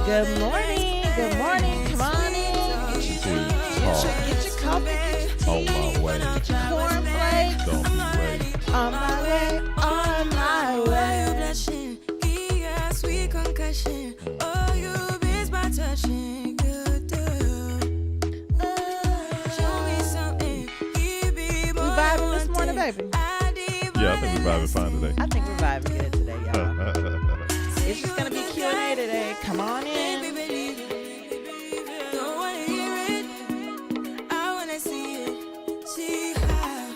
Good morning. Good morning. Come on in. Get your coffee, get your tea. On my way. Get your cornflakes. Don't be late. On my way. On my way. Sweet concussion. Oh, you miss my touching. Good show me something. We vibing this morning, baby. Yeah, I think we're vibing fine today. I think we're vibing good today, y'all. It's just gonna be Q&A today. Come on in. Don't wanna hear it. I wanna see it. See how.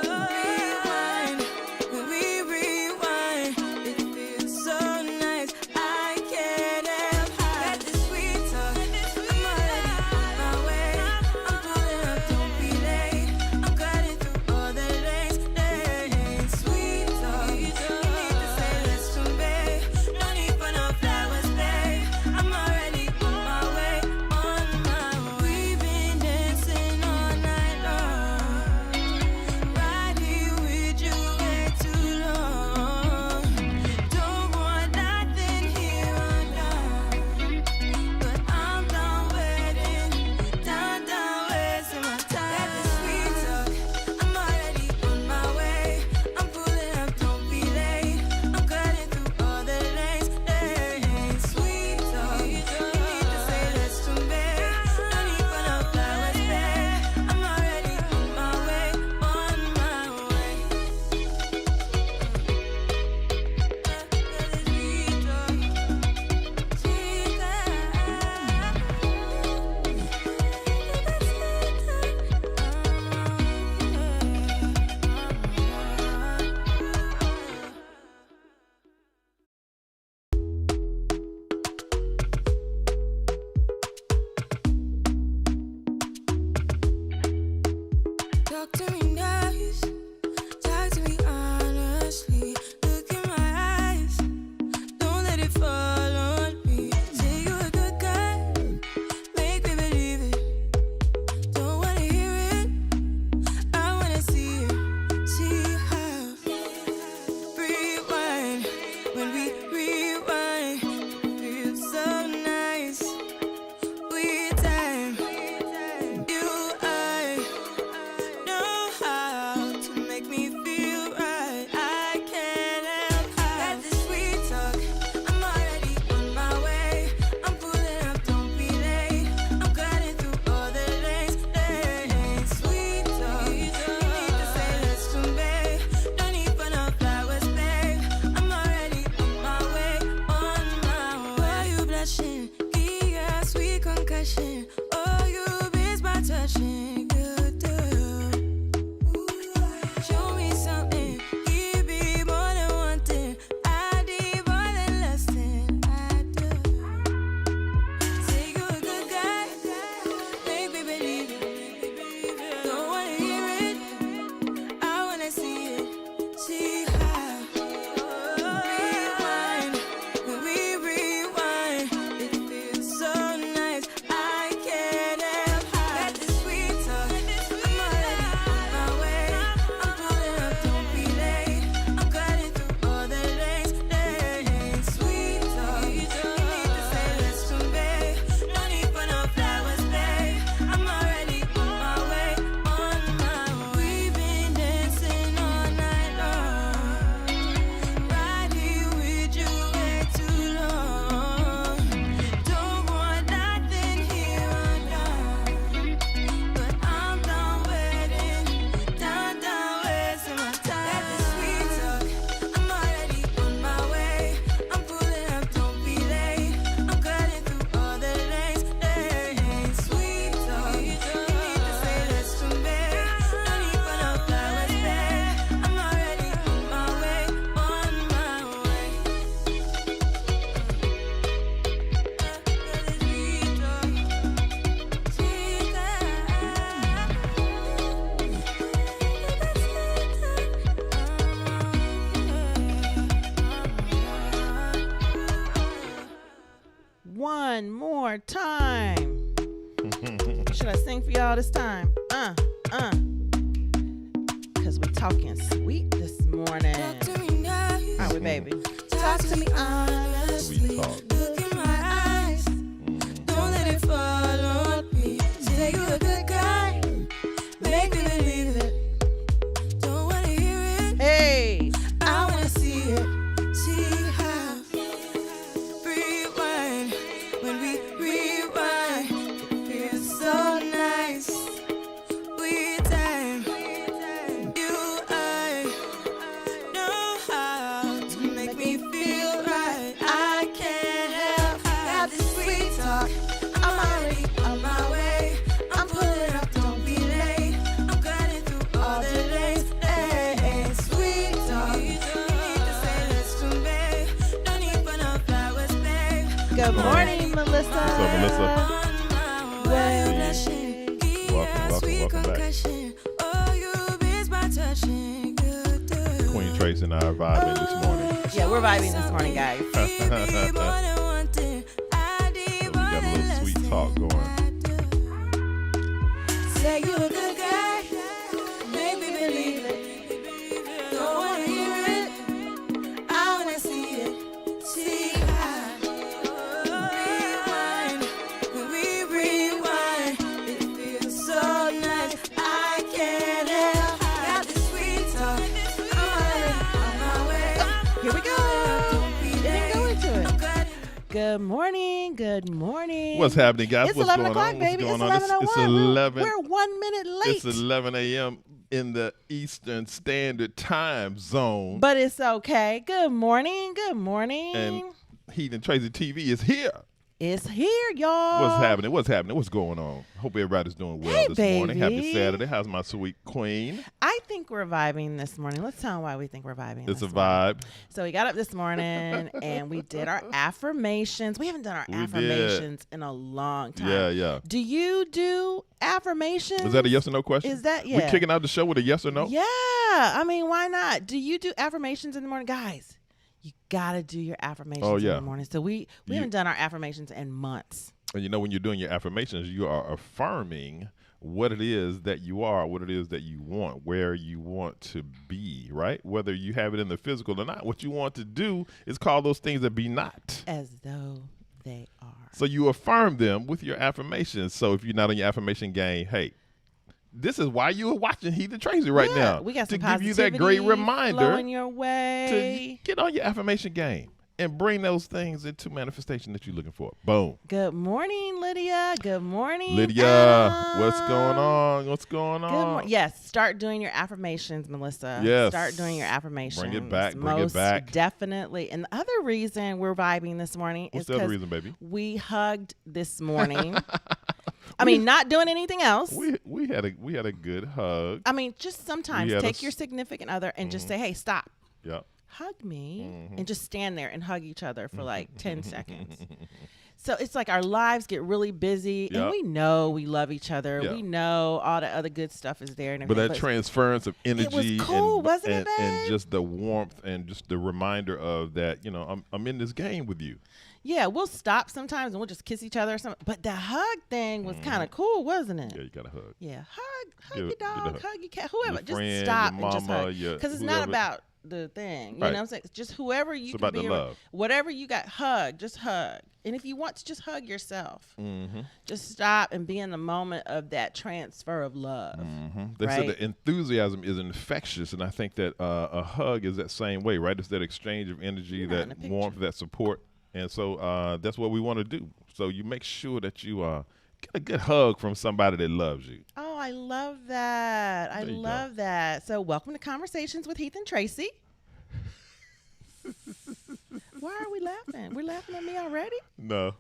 Rewind. When we rewind, it feels so nice. I can't help got this sweet talk. I'm already on my way. I'm pulling up, don't be late. I'm cutting through all the lanes. Sweet talk. You need to say less to me. No need for no flowers, babe. I'm one more time. Should I sing for y'all this time? Because we're talking sweet this morning. Aren't we, baby? Talk to me honestly. Sweet talk. Look in my eyes. Don't let it fall on me. Say you're a good guy. Make me believe it. Don't wanna hear it. Hey. I wanna see it. See how. Rewind. When we rewind, it feels so nice. We time. You, I know how to make me feel right. I can't help. Got this sweet talk. I'm already on my way. I'm pulling up, don't be late. I'm cutting through all the lanes. Hey, sweet talk. You need to say let's convey. No need for no flowers, babe. Good morning, Melissa. What's up, Melissa? Well, Welcome back. Oh, you miss my touching. Queen Tracy and I are vibing this morning. yeah, we're vibing this morning, guys. So we got a little sweet talk going. Say you a good guy, make me believe it. Don't wanna hear it, I wanna see it. See how. Rewind, when we rewind, it feels so nice. I can't help. Got this sweet talk. I'm already on my way. Here we go. Don't be Didn't go late. into it. I'm cutting. Good morning. Good morning. What's happening, guys? It's What's 11 going o'clock, on? baby. What's It's going on? 11:01. It's 11. We're 1 minute late. It's 11 a.m. in the Eastern Standard Time Zone. But it's okay. Good morning. Good morning. And Heath and Tracy TV is here. It's here, y'all. What's happening? What's happening? What's going on? Hope everybody's doing well Hey, this morning. Happy baby. Saturday. How's my sweet queen? I think we're vibing this morning. Let's tell them why we think we're vibing. It's a this morning. vibe. So we got up this morning and we did our affirmations. We haven't done our We did. affirmations in a long time. Yeah. Do you do affirmations? Is that a yes or no question? Is that- We yeah. kicking out the show with a yes or no? Yeah. I mean, why not? Do you do affirmations in the morning? Guys, you got to do your affirmations Oh, in yeah. the morning. So we You- haven't done our affirmations in months. And you know, when you're doing your affirmations, you are affirming what it is that you are, what it is that you want, where you want to be, right? Whether you have it in the physical or not, what you want to do is call those things that be not. As though they are. So you affirm them with your affirmations. So if you're not on your affirmation game, hey, this is why you are watching Heath and Tracy right Yeah, now. we got to some give you that great positivity reminder flowing your way. to get on your affirmation game and bring those things into manifestation that you're looking for. Boom. Good morning, Lydia. Good morning, Lydia, Adam. what's going on? What's going Good on? morning. Yes, start doing your affirmations, Melissa. Yes. Start doing your affirmations. Bring it back, bring it Most back. definitely. And the other reason we're vibing this morning What's is the other because reason, baby? we hugged this morning. I mean, not doing anything else. We had a good hug. I mean, just sometimes We had take a your s- significant other and just say, hey, stop. Yeah. Hug me. Mm-hmm. And just stand there and hug each other for like 10 seconds. So it's like our lives get really busy and Yep. we know we love each other. Yeah. We know all the other good stuff is there and But everything. that transference of energy cool, and, wasn't it, and babe? just the warmth and just the reminder of that, I'm in this game with you. yeah, we'll stop sometimes and we'll just kiss each other or something. But the hug thing was kind of cool, wasn't it? Yeah, you got to hug. Yeah, hug Give- your give the dog, hug. hug your cat, whoever. Your Just friend, stop your and just mama, hug. your Because it's not whoever. about the thing. You Right. know what I'm saying? It's just whoever you It's can about be the around. love. Whatever you got, hug. Just hug. And if you want to, just hug yourself. Mm-hmm. Just stop and be in the moment of that transfer of love. Mm-hmm. They Right? said that enthusiasm is infectious, and I think that a hug is that same way, right? It's that exchange of energy, You're not in the that picture. warmth, that support, and so that's what we want to do. So you make sure that you get a good hug from somebody that loves you. Oh, I love that. I There you go. love that. So welcome to Conversations with Heath and Tracy. Why are we laughing? We're laughing at me already? No.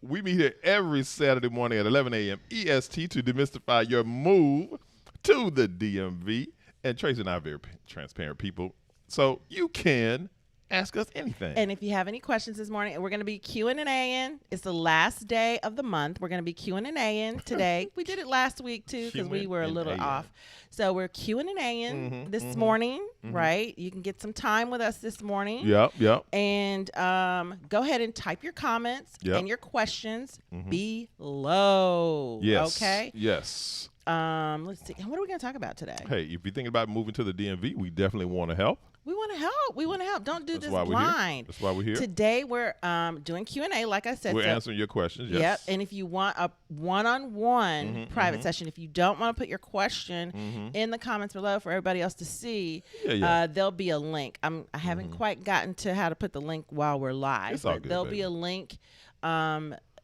We meet here every Saturday morning at 11 a.m. EST to demystify your move to the DMV. And Tracy and I are very transparent people. So you can Ask us anything. And if you have any questions this morning, we're going to be Q&A-ing. It's the last day of the month. We're going to be Q&A-ing today. We did it last week, too, because we were a little off. So we're Q&A-ing this morning, right? You can get some time with us this morning. Yep. And go ahead and type your comments and your questions below. Yes. Okay? Yes. Let's see. What are we going to talk about today? Hey, if you're thinking about moving to the DMV, we definitely want to help. We want to help. We want to help. Don't do That's this why blind. That's why we're here. Today we're doing Q&A, like I said. We're answering your questions. Yes. Yep. And if you want a one-on-one private session, if you don't want to put your question in the comments below for everybody else to see, there'll be a link. I haven't quite gotten to how to put the link while we're live. It's all good, there'll baby. be a link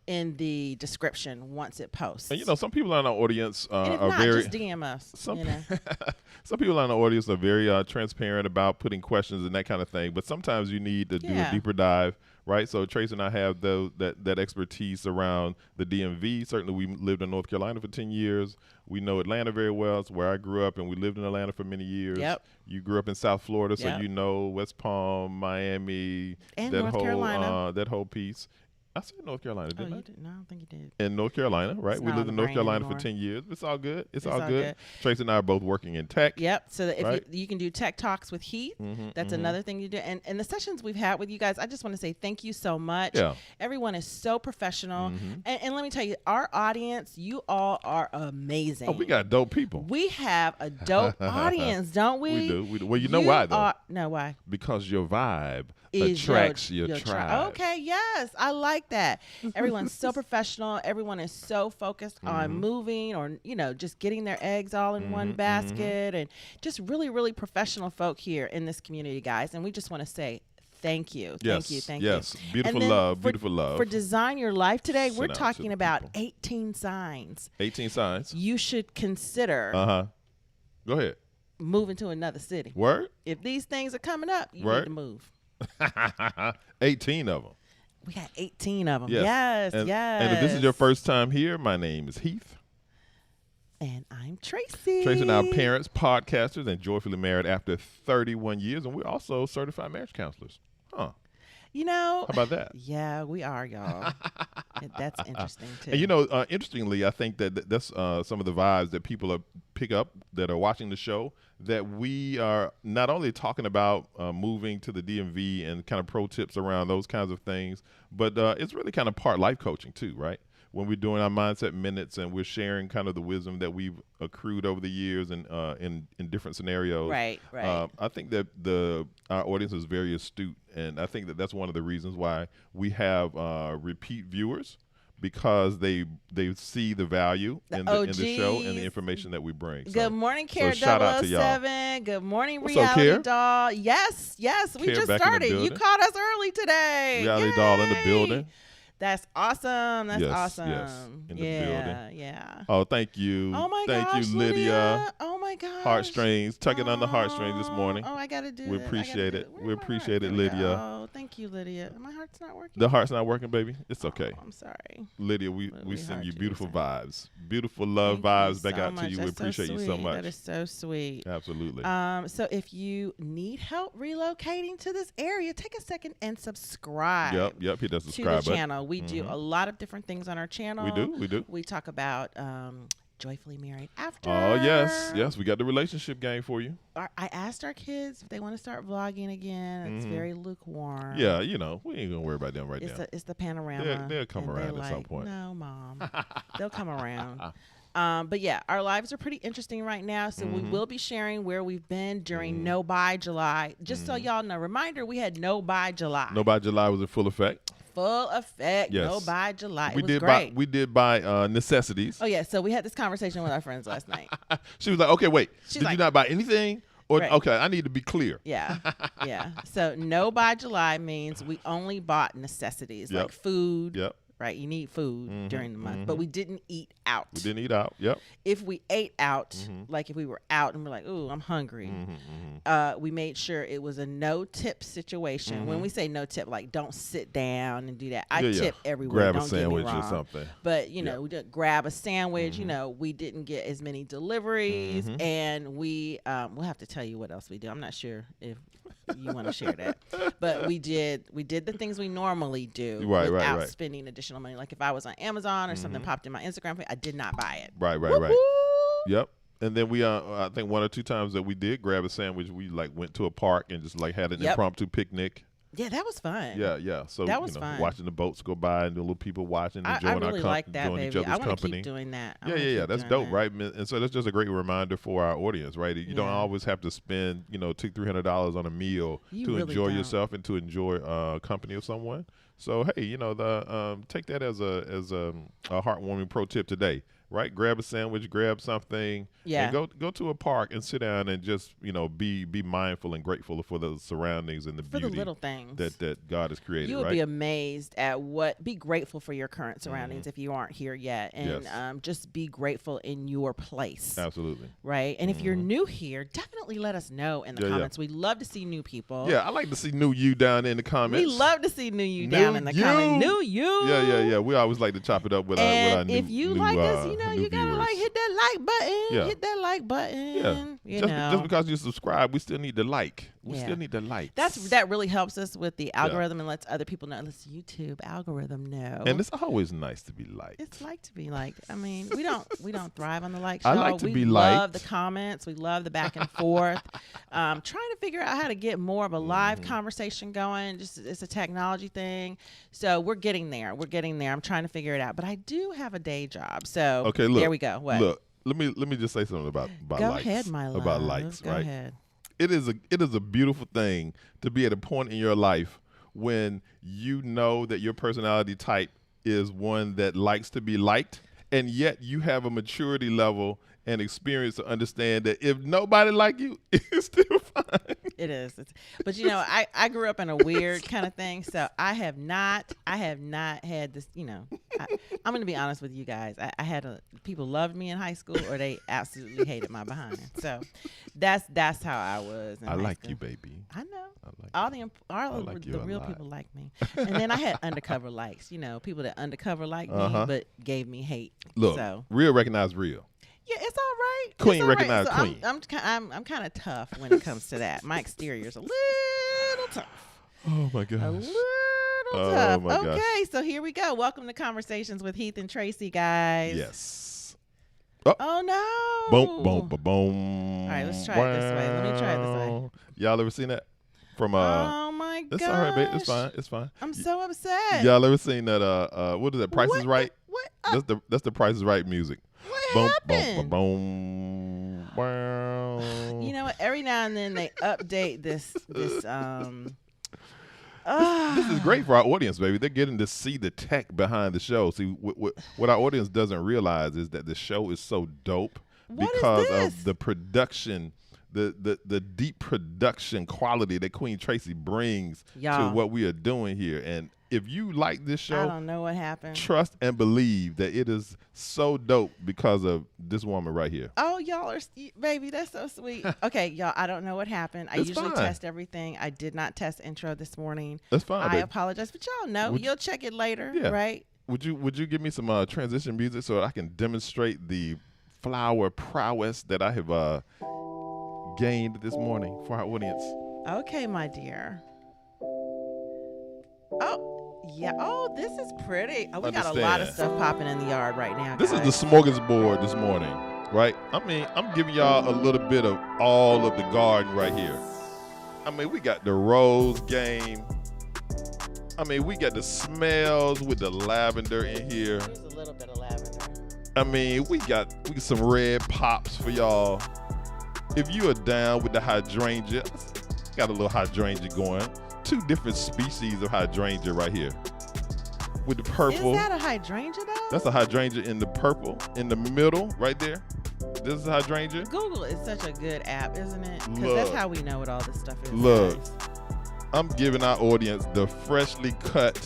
in the description once it posts. And some people in our audience and if are not, very just DM us. some people in the audience are very transparent about putting questions and that kind of thing. But sometimes you need to do a deeper dive, right? So Tracy and I have that expertise around the DMV. Certainly, we lived in North Carolina for 10 years. We know Atlanta very well. It's where I grew up, and we lived in Atlanta for many years. Yep. You grew up in South Florida, so you know West Palm, Miami, and that North whole Carolina. That whole piece. I said North Carolina, didn't I? You didn't? No, I don't think you did. In North Carolina, right? It's We not lived on in the North brain Carolina anymore. for 10 years. It's all good. It's all all good. good. Tracy and I are both working in tech. Yep. So that if right? you can do tech talks with Heath, that's another thing you do. And the sessions we've had with you guys, I just want to say thank you so much. Yeah. Everyone is so professional. And let me tell you, our audience, you all are amazing. Oh, we got dope people. We have a dope audience, don't we? We do. Well, you know why, though? No, why? Because your vibe Is attracts your tribe. Okay, yes, I like that. Everyone's so professional. Everyone is so focused on moving or, just getting their eggs all in one basket and just really, really professional folk here in this community, guys. And we just want to say thank you. Yes, Thank you. yes. Beautiful love, beautiful love. For Design Your Life today, we're Shout out to talking the about people. 18 signs 18 signs. you should consider Go ahead. moving to another city. Word? If these things are coming up, you Word. need to move. 18 of them. We got 18 of them. Yes. Yes. And if this is your first time here, my name is Heath. And I'm Tracy. Tracy and I are parents, podcasters, and joyfully married after 31 years. And we're also certified marriage counselors. Huh. How about that? Yeah, we are, y'all. That's interesting, too. And, interestingly, I think that's some of the vibes that people pick up that are watching the show, that we are not only talking about moving to the DMV and kind of pro tips around those kinds of things, but it's really kind of part life coaching, too, right? When we're doing our mindset minutes and we're sharing kind of the wisdom that we've accrued over the years and in different scenarios. Right. I think that our audience is very astute, and I think that that's one of the reasons why we have repeat viewers, because they see the value in the show and the information that we bring. Good morning, Care shout out to y'all. 007. Good morning, What's up, Reality Care? Doll. Yes. We Care just back in the started. You building. caught us early today. Reality Doll in the Yay. building. That's awesome. That's Yes, awesome. yes, in the building. Yeah. Oh, thank you. Oh my thank gosh, you, Lydia. Oh my gosh. Heartstrings, tugging on the heartstrings this morning. Oh, I gotta do We it. appreciate it. Where's We my appreciate heart? it, There we Lydia. go. Oh, thank you, Lydia. My heart's not working. The heart's not working, baby. It's okay. Oh, I'm sorry. Lydia, we We send heard you you, beautiful listen. vibes. Beautiful love Thank vibes you back so out to much. you. We That's appreciate you so sweet. much. That is so sweet. Absolutely. So if you need help relocating to this area, take a second and subscribe. Yep. Hit that To subscribe the button. channel. We do a lot of different things on our channel. We do. We talk about joyfully married after. Oh, yes. We got the relationship game for you. I asked our kids if they want to start vlogging again. It's very lukewarm. Yeah, we ain't gonna worry about them right now. It's the panorama. They'll come and around they're at some like, point. No, Mom. They'll come around. But yeah, our lives are pretty interesting right now. So we will be sharing where we've been during No Buy July. Just so y'all know, reminder, we had No Buy July. No Buy July was in full effect. Full effect. Yes. No Buy July. We It was did great. we did buy necessities. Oh yeah, so we had this conversation with our friends last night. She was like, "Okay, wait. She's Did you like- not buy anything?" Or Right. okay, I need to be clear. Yeah. So No Buy July means we only bought necessities Yep. like food. Yep. Right, you need food during the month, but we didn't eat out. We didn't eat out. Yep. If we ate out, like if we were out and we're like, "Ooh, I'm hungry," we made sure it was a no-tip situation. When we say no tip, like don't sit down and do that. I Yeah. tip everywhere. Grab a don't get me sandwich or wrong. something. But we did grab a sandwich. We didn't get as many deliveries, and we'll have to tell you what else we do. I'm not sure if you want to share that. But we did the things we normally do Right, without spending additional money. Like if I was on Amazon or something popped in my Instagram feed, I did not buy it. Right. Woo-hoo! Yep. And then we, I think 1 or 2 times that we did grab a sandwich, we like went to a park and just like had an impromptu picnic. Yeah, that was fun. Yeah. So that was fun. Watching the boats go by and the little people watching, enjoying I really like that, enjoying baby. each other's I want company. to keep doing that. Yeah. That's dope, right? And so that's just a great reminder for our audience, right? You don't always have to spend, $200-$300 on a meal to really enjoy don't. yourself and to enjoy company of someone. So hey, take that as a heartwarming pro tip today. Right, grab a sandwich, grab something, and go to a park and sit down and just be mindful and grateful for the surroundings and the beauty, the little things that God has created. You would be amazed at be grateful for your current surroundings if you aren't here yet, and just be grateful in your place. Absolutely. Right, and if you're new here, definitely let us know in the comments. We love to see new people. Yeah, I like to see new you down in the comments. We love to see new you down in the comments. New you. Yeah. We always like to chop it up with our new. If you like us, you gotta viewers. hit that like button. Yeah. Hit that like button. Yeah. Just because you subscribe, we still need to like. We still need to like. That really helps us with the algorithm and lets other people know. Lets YouTube algorithm know. And it's always nice to be liked. It's like to be liked. I mean, we don't thrive on the likes. I like to be liked. We love the comments. We love the back and forth. Trying to figure out how to get more of a live conversation going. Just it's a technology thing. So we're getting there. I'm trying to figure it out. But I do have a day job. So okay, look, there we go. What? Look, let me just say something about go likes. ahead, my love. About likes, go right? ahead. It is a beautiful thing to be at a point in your life when you know that your personality type is one that likes to be liked, and yet you have a maturity level and experience to understand that if nobody like you, it's still fine. It is. But I grew up in a weird kind of thing, so I have not had this. I'm going to be honest with you guys. I had people loved me in high school, or they absolutely hated my behind. So that's how I was. In I high like school. you, baby. I know. I like The real people like me, and then I had undercover likes. People that undercover liked me, but gave me hate. Look, so. real recognize real. Yeah, it's all right. Queen all right. recognize queen. I'm kind of tough when it comes to that. My exterior's a little tough. Oh my gosh. A little tough. My gosh. Okay, so here we go. Welcome to Conversations with Heath and Tracy, guys. Yes. Oh no. Boom, boom, boom, boom. All right, let's try it this way. Let me try it this way. Y'all ever seen that? From oh my god. It's all right, babe. It's fine. It's fine. I'm so upset. Y'all ever seen that? What is that? Price is Right. What? That's the Price is Right music. What happened? Boom, boom, boom, boom. You know what? Every now and then they update this. This is great for our audience, baby. They're getting to see the tech behind the show. See, what our audience doesn't realize is that the show is so dope because of the production, the deep production quality that Queen Tracy brings to what we are doing here. And if you like this show, I don't know what happened. Trust and believe that it is so dope because of this woman right here. Oh, y'all are, baby, that's so sweet. Okay, y'all, I don't know what happened. I usually test everything. I did not test intro this morning. That's fine. I apologize, but y'all know. You'll check it later, right? Would you give me some transition music so I can demonstrate the flower prowess that I have gained this morning for our audience? Okay, my dear. Oh. Yeah. Oh, this is pretty. Oh, we got a lot of stuff popping in the yard right now. This is the smorgasbord this morning, right? I mean, I'm giving y'all a little bit of all of the garden right here. I mean, we got the rose game. I mean, we got the smells with the lavender in here. There's a little bit of lavender. I mean, we got some red pops for y'all. If you are down with the hydrangea, got a little hydrangea going. 2 different species of hydrangea right here. With the purple. Is that a hydrangea though? That's a hydrangea in the purple, in the middle, right there. This is hydrangea. Google is such a good app, isn't it? Because that's how we know what all this stuff is. Look, guys. I'm giving our audience the freshly cut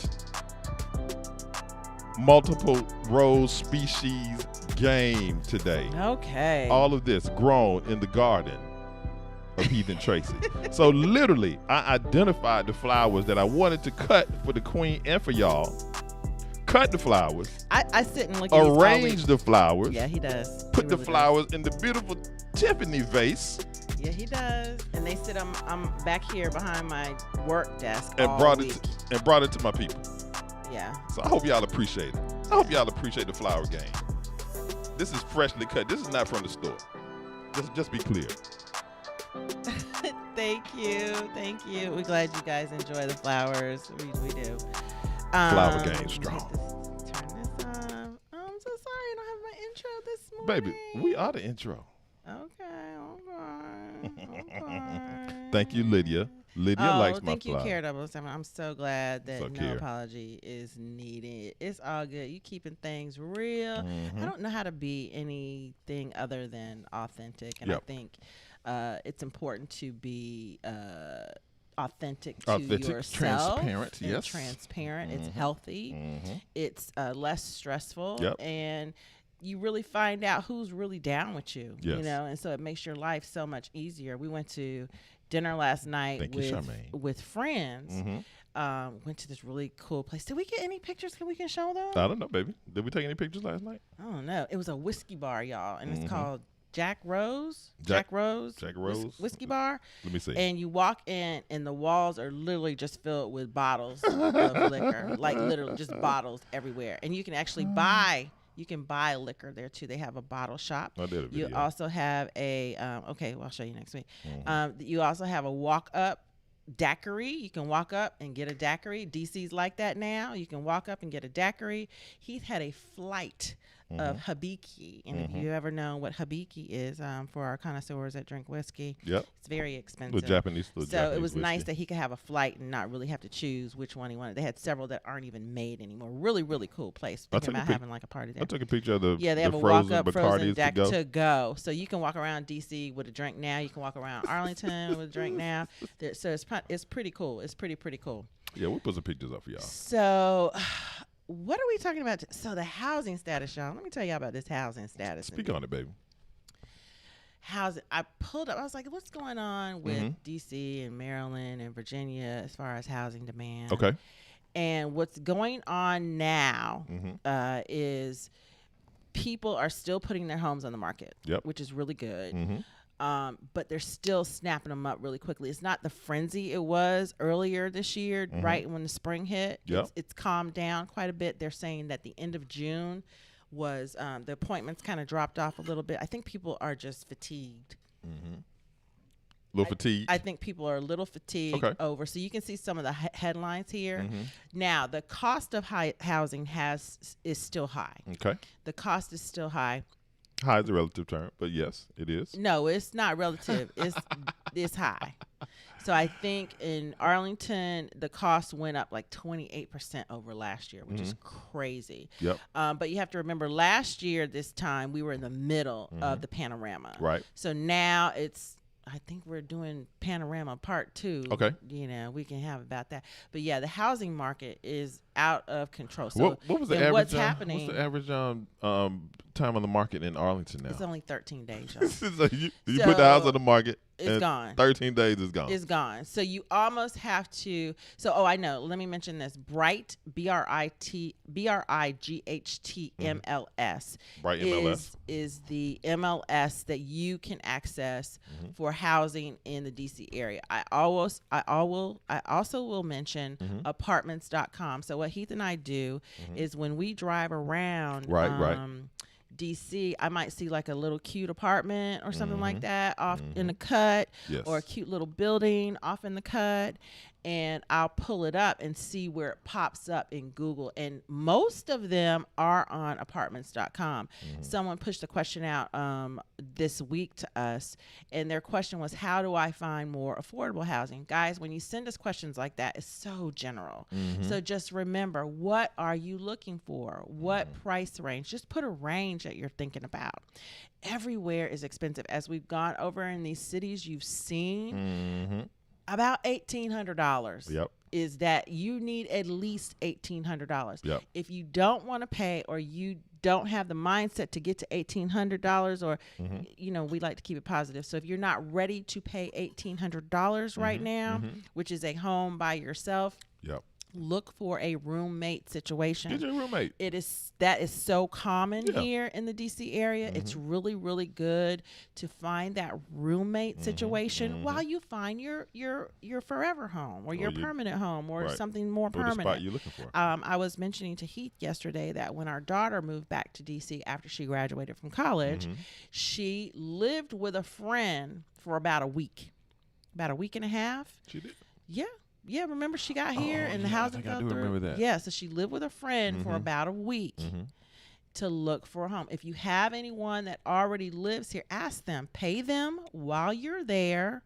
multiple rose species game today. Okay. All of this grown in the garden of Heath and Tracy. So literally, I identified the flowers that I wanted to cut for the queen and for y'all. Cut the flowers. I sit and look at these arrange the flowers. Yeah, he does. Put the flowers in the beautiful Tiffany vase. Yeah, he does. And they sit. I'm back here behind my work desk and all brought week. it brought it to my people. Yeah. So I hope y'all appreciate it. I hope y'all appreciate the flower game. This is freshly cut. This is not from the store. Just be clear. Thank you. We're glad you guys enjoy the flowers. We do. Flower game let me strong. Turn this on. Oh, I'm so sorry I don't have my intro this morning. Baby, we are the intro. Okay. Thank you, Lydia. Lydia likes my thank you, flower. Care 007. I'm so glad that So no Care. apology is needed. It's all good. You keeping things real. Mhm. I don't know how to be anything other than authentic, and Yep. I think it's important to be authentic to yourself, transparent, and yes. transparent. It's healthy. Mhm. It's less stressful, Yep. and you really find out who's really down with you. You Yes. know, and so it makes your life so much easier. We went to dinner last night Thank you, Charmaine. with friends. Mhm. Went to this really cool place. Did we get any pictures? We can show them? I don't know, baby. Did we take any pictures last night? I don't know. It was a whiskey bar, y'all, and Mhm. it's called Jack Rose. Jack Rose. Jack Rose. Whiskey bar. Let me see. And you walk in, and the walls are literally just filled with bottles of liquor, like literally just bottles everywhere. And you can actually buy. You can buy liquor there too. They have a bottle shop. I did a video. You also have a okay. Well, I'll show you next week. Mhm. You also have a walk up daiquiri. You can walk up and get a daiquiri. DC's like that now. You can walk up and get a daiquiri. Heath had a flight of habiki, and if you ever know what habiki is, for our connoisseurs that drink whiskey, Yep. it's very expensive. The Japanese. So it was nice that he could have a flight and not really have to choose which one he wanted. They had several that aren't even made anymore. Really, really cool place. Thinking about having like a party there. I took a picture of the Yeah, they the have a frozen walk-up frozen Bacardis deck to go. So you can walk around DC with a drink now. You can walk around Arlington with a drink now. So it's pretty cool. It's pretty cool. Yeah, we'll put some pictures up for y'all. So what are we talking about? So the housing status, y'all. Let me tell y'all about this housing status. Speak on it, baby. Housing. I pulled up. I was like, what's going on with DC and Maryland and Virginia as far as housing demand? Okay. And what's going on now is people are still putting their homes on the market, Yep. which is really good. Mhm. But they're still snapping them up really quickly. It's not the frenzy it was earlier this year, right when the spring hit. Yep. It's calmed down quite a bit. They're saying that the end of June was the appointments kind of dropped off a little bit. I think people are just fatigued. Little fatigue. I think people are a little fatigued over. So you can see some of the headlines here. Now, the cost of housing is still high. Okay. The cost is still high. High is a relative term, but yes, it is. No, it's not relative. It's high. So I think in Arlington, the cost went up like 28% over last year, which is crazy. Yep. But you have to remember last year, this time, we were in the middle of the panorama. Right. So now I think we're doing panorama part 2. Okay. You know, we can have about that. But yeah, the housing market is out of control. So What was the average? what's happening? What's the average time on the market in Arlington now? It's only 13 days, y'all. So you put the house on the market. It's and gone. 13 days is gone. Is gone. So you almost have to. So I know. Let me mention this. Bright BRIGHT MLS. Bright MLS is the MLS that you can access for housing in the DC area. I also will mention apartments.com. So what Heath and I do is when we drive around DC, I might see like a little cute apartment or something like that off in the cut, or a cute little building off in the cut, and I'll pull it up and see where it pops up in Google. And most of them are on apartments.com. Someone pushed a question out this week to us, and their question was, how do I find more affordable housing? Guys, when you send us questions like that, it's so general. So just remember, what are you looking for? What price range? Just put a range that you're thinking about. Everywhere is expensive. As we've gone over in these cities you've seen, about $1,800 is that you need at least $1,800. If you don't want to pay, or you don't have the mindset to get to $1,800, or you know, we like to keep it positive. So if you're not ready to pay $1,800 right now, which is a home by yourself, look for a roommate situation. Get your roommate. That is so common Yeah. here in the DC area. It's really, really good to find that roommate situation while you find your forever home or your permanent home or right. something more For the permanent. spot you're looking for. I was mentioning to Heath yesterday that when our daughter moved back to DC after she graduated from college, she lived with a friend for about a week and a half. She did. Yeah, remember she got here and the yeah, I housing think I fell do through. remember that. Yeah, so she lived with a friend for about a week to look for a home. If you have anyone that already lives here, ask them, pay them while you're there.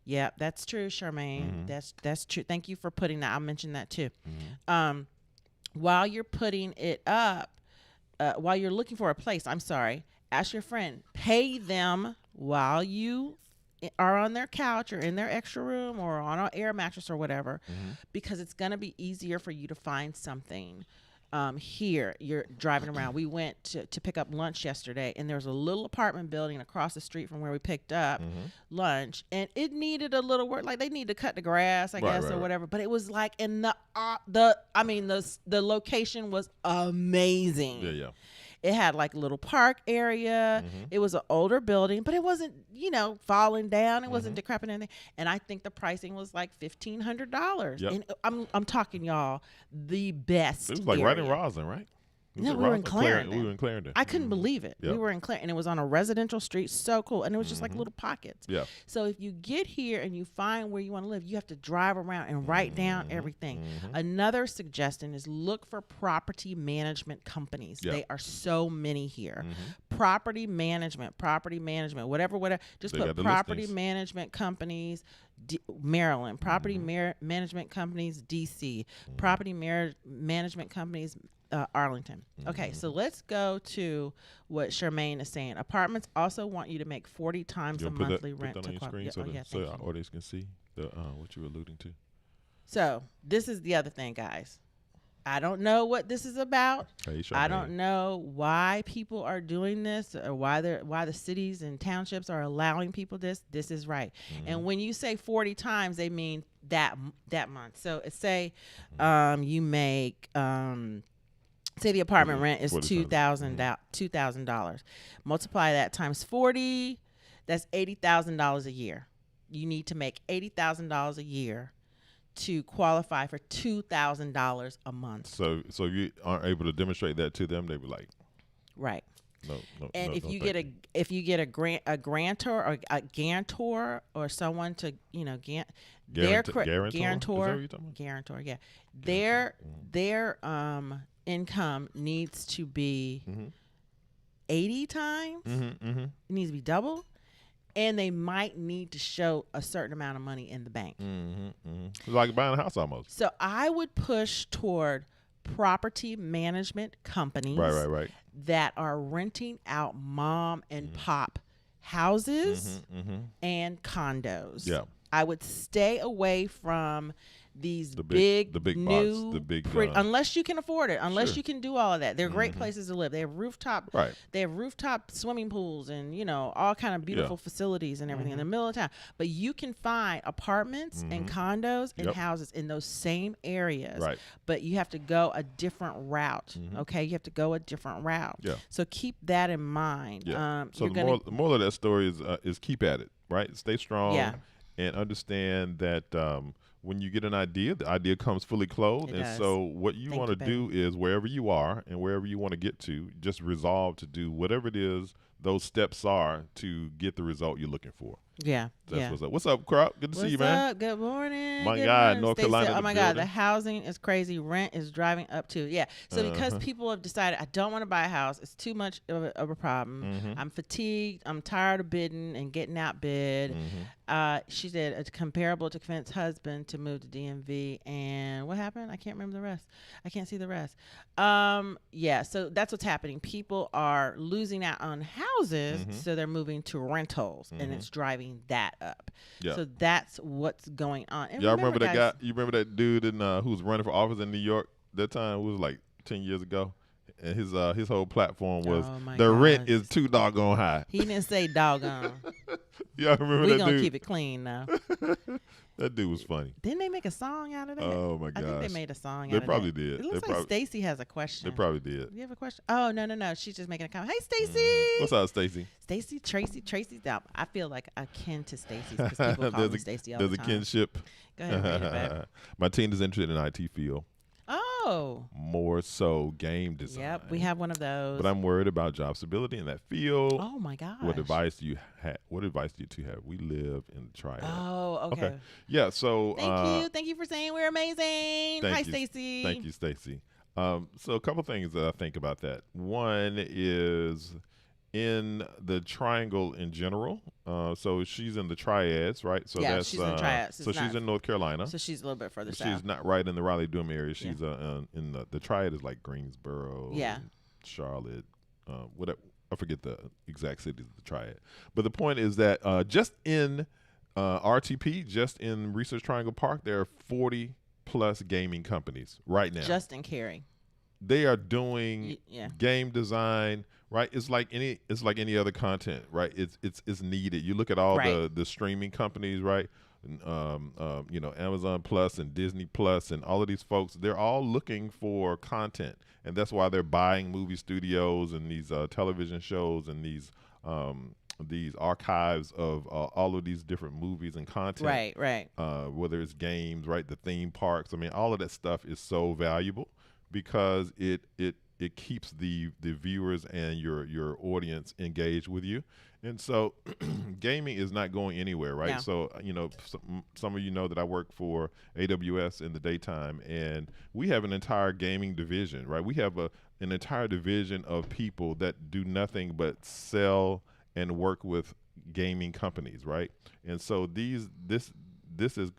Yeah, that's true, Charmaine. That's true. Thank you for putting that. I'll mention that too. While you're putting it up, while you're looking for a place, ask your friend, pay them while you are on their couch or in their extra room or on an air mattress or whatever, because it's going to be easier for you to find something. Here, you're driving around. We went to pick up lunch yesterday, and there's a little apartment building across the street from where we picked up lunch, and it needed a little work. Like they need to cut the grass, I guess, or whatever. But it was like in the location was amazing. Yeah. It had like a little park area. It was an older building, but it wasn't, falling down. It wasn't decrepit or anything. And I think the pricing was like $1,500. Yep. And I'm talking, y'all, the best. It was like area. right in Roslyn, right? No, we were in Clarendon. We were in Clarendon. I couldn't believe it. Yep. We were in Clarendon, and it was on a residential street. So cool. And it was just like little pockets. Yeah. So if you get here and you find where you want to live, you have to drive around and write down everything. Another suggestion is look for property management companies. Yep. They are so many here. Property management, whatever. Just They put got the property listings. management companies, Maryland, property management companies, DC, property management companies, Arlington. Okay, so let's go to what Charmaine is saying. Apartments also want you to make 40 times the monthly rent put that to on your qualify. screen so our audience can see what you were alluding to. So this is the other thing, guys. I don't know what this is about. Hey, I don't know why people are doing this or why the cities and townships are allowing people this. This is right. And when you say 40 times, they mean that month. So say you make say the apartment rent is $2,000. Multiply that times 40. That's $80,000 a year. You need to make $80,000 a year to qualify for $2,000 a month. So if you aren't able to demonstrate that to them, they be like, right. No. And no, if you thank get a grantor or a guarantor or someone to Guarantor? Is that what you're talking about? guarantor, yeah, their income needs to be 80 times. It needs to be double. And they might need to show a certain amount of money in the bank. It's like buying a house almost. So I would push toward property management companies Right. that are renting out mom and pop houses and condos. Yeah. I would stay away from these The big box, the big unless you can afford it, unless Sure. you can do all of that. They're great places to live. They have rooftop Right. They have rooftop swimming pools and all kind of beautiful facilities and everything in the middle of town. But you can find apartments and condos and Yep. houses in those same areas. Right. But you have to go a different route. Okay, you have to go a different route. Yeah. So keep that in mind. Yeah. So you're the moral of that story is keep at it, right? Stay strong. Yeah. And understand that when you get an idea, the idea comes fully clothed. It And does. so what you Thank want to you, do is wherever you are and wherever you want to get to, just resolve to do whatever it is those steps are to get the result you're looking for. Yeah. That's yeah. what's up. What's up, Crop? Good to see you, man. What's up? Good morning. My Good God, morning. North Stacey, Carolina, oh the my God, the building. housing is crazy. Rent is driving up too. Yeah. So because people have decided I don't want to buy a house, it's too much of a problem. I'm fatigued. I'm tired of bidding and getting outbid. She said it's comparable to convince husband to move to DMV. And what happened? I can't remember the rest. I can't see the rest. Yeah. So that's what's happening. People are losing out on houses, so they're moving to rentals, and it's driving that up. Yeah. So that's what's going on. And Y'all remember that guys, guy? You remember that dude who was running for office in New York that time? It was like 10 years ago. And his whole platform was Oh, my the rent God. is too doggone high. He didn't say doggone. Y'all remember We're that going to dude? keep it clean now. That dude was funny. Didn't they make a song out of that? Oh my gosh. I think they made a song They out of that. probably did. It looks like Stacy has a question. They probably did. You have a question? Oh, no. She's just making a comment. Hey, Stacy. What's up, Stacy? Stacy, Tracy's out. I feel like akin to Stacy's because people call me Stacy all the time. There's a kinship. Go ahead and read it back. My teen is interested in the IT field. Oh. More so game design. Yep, we have one of those. But I'm worried about job stability in that field. Oh my gosh. What advice do you have? What advice do you two have? We live in the triad. Oh, okay. Yeah. So Thank you for saying we're amazing. Hi, Stacy. Thank you, Stacy. So a couple things that I think about that. One is in the triangle in general. So she's in the triads, right? So yeah, she's in the triads. So she's in North Carolina. So she's a little bit further south. She's not right in the Raleigh-Durham area. She's in the triad is like Greensboro, Charlotte, whatever. I forget the exact cities of the triad. But the point is that just in RTP, just in Research Triangle Park, there are 40 plus gaming companies right now. Just in Cary. They are doing game design, right? It's like any other content, right? It's needed. You look at all the streaming companies, right? Amazon Plus and Disney Plus and all of these folks, they're all looking for content, and that's why they're buying movie studios and these television shows and these archives of all of these different movies and content. Right. Whether it's games, right? The theme parks. I mean, all of that stuff is so valuable because it keeps the viewers and your audience engaged with you. And so gaming is not going anywhere, right? Yeah. So, some of you know that I work for AWS in the daytime, and we have an entire gaming division, right? We have an entire division of people that do nothing but sell and work with gaming companies, right? And so this is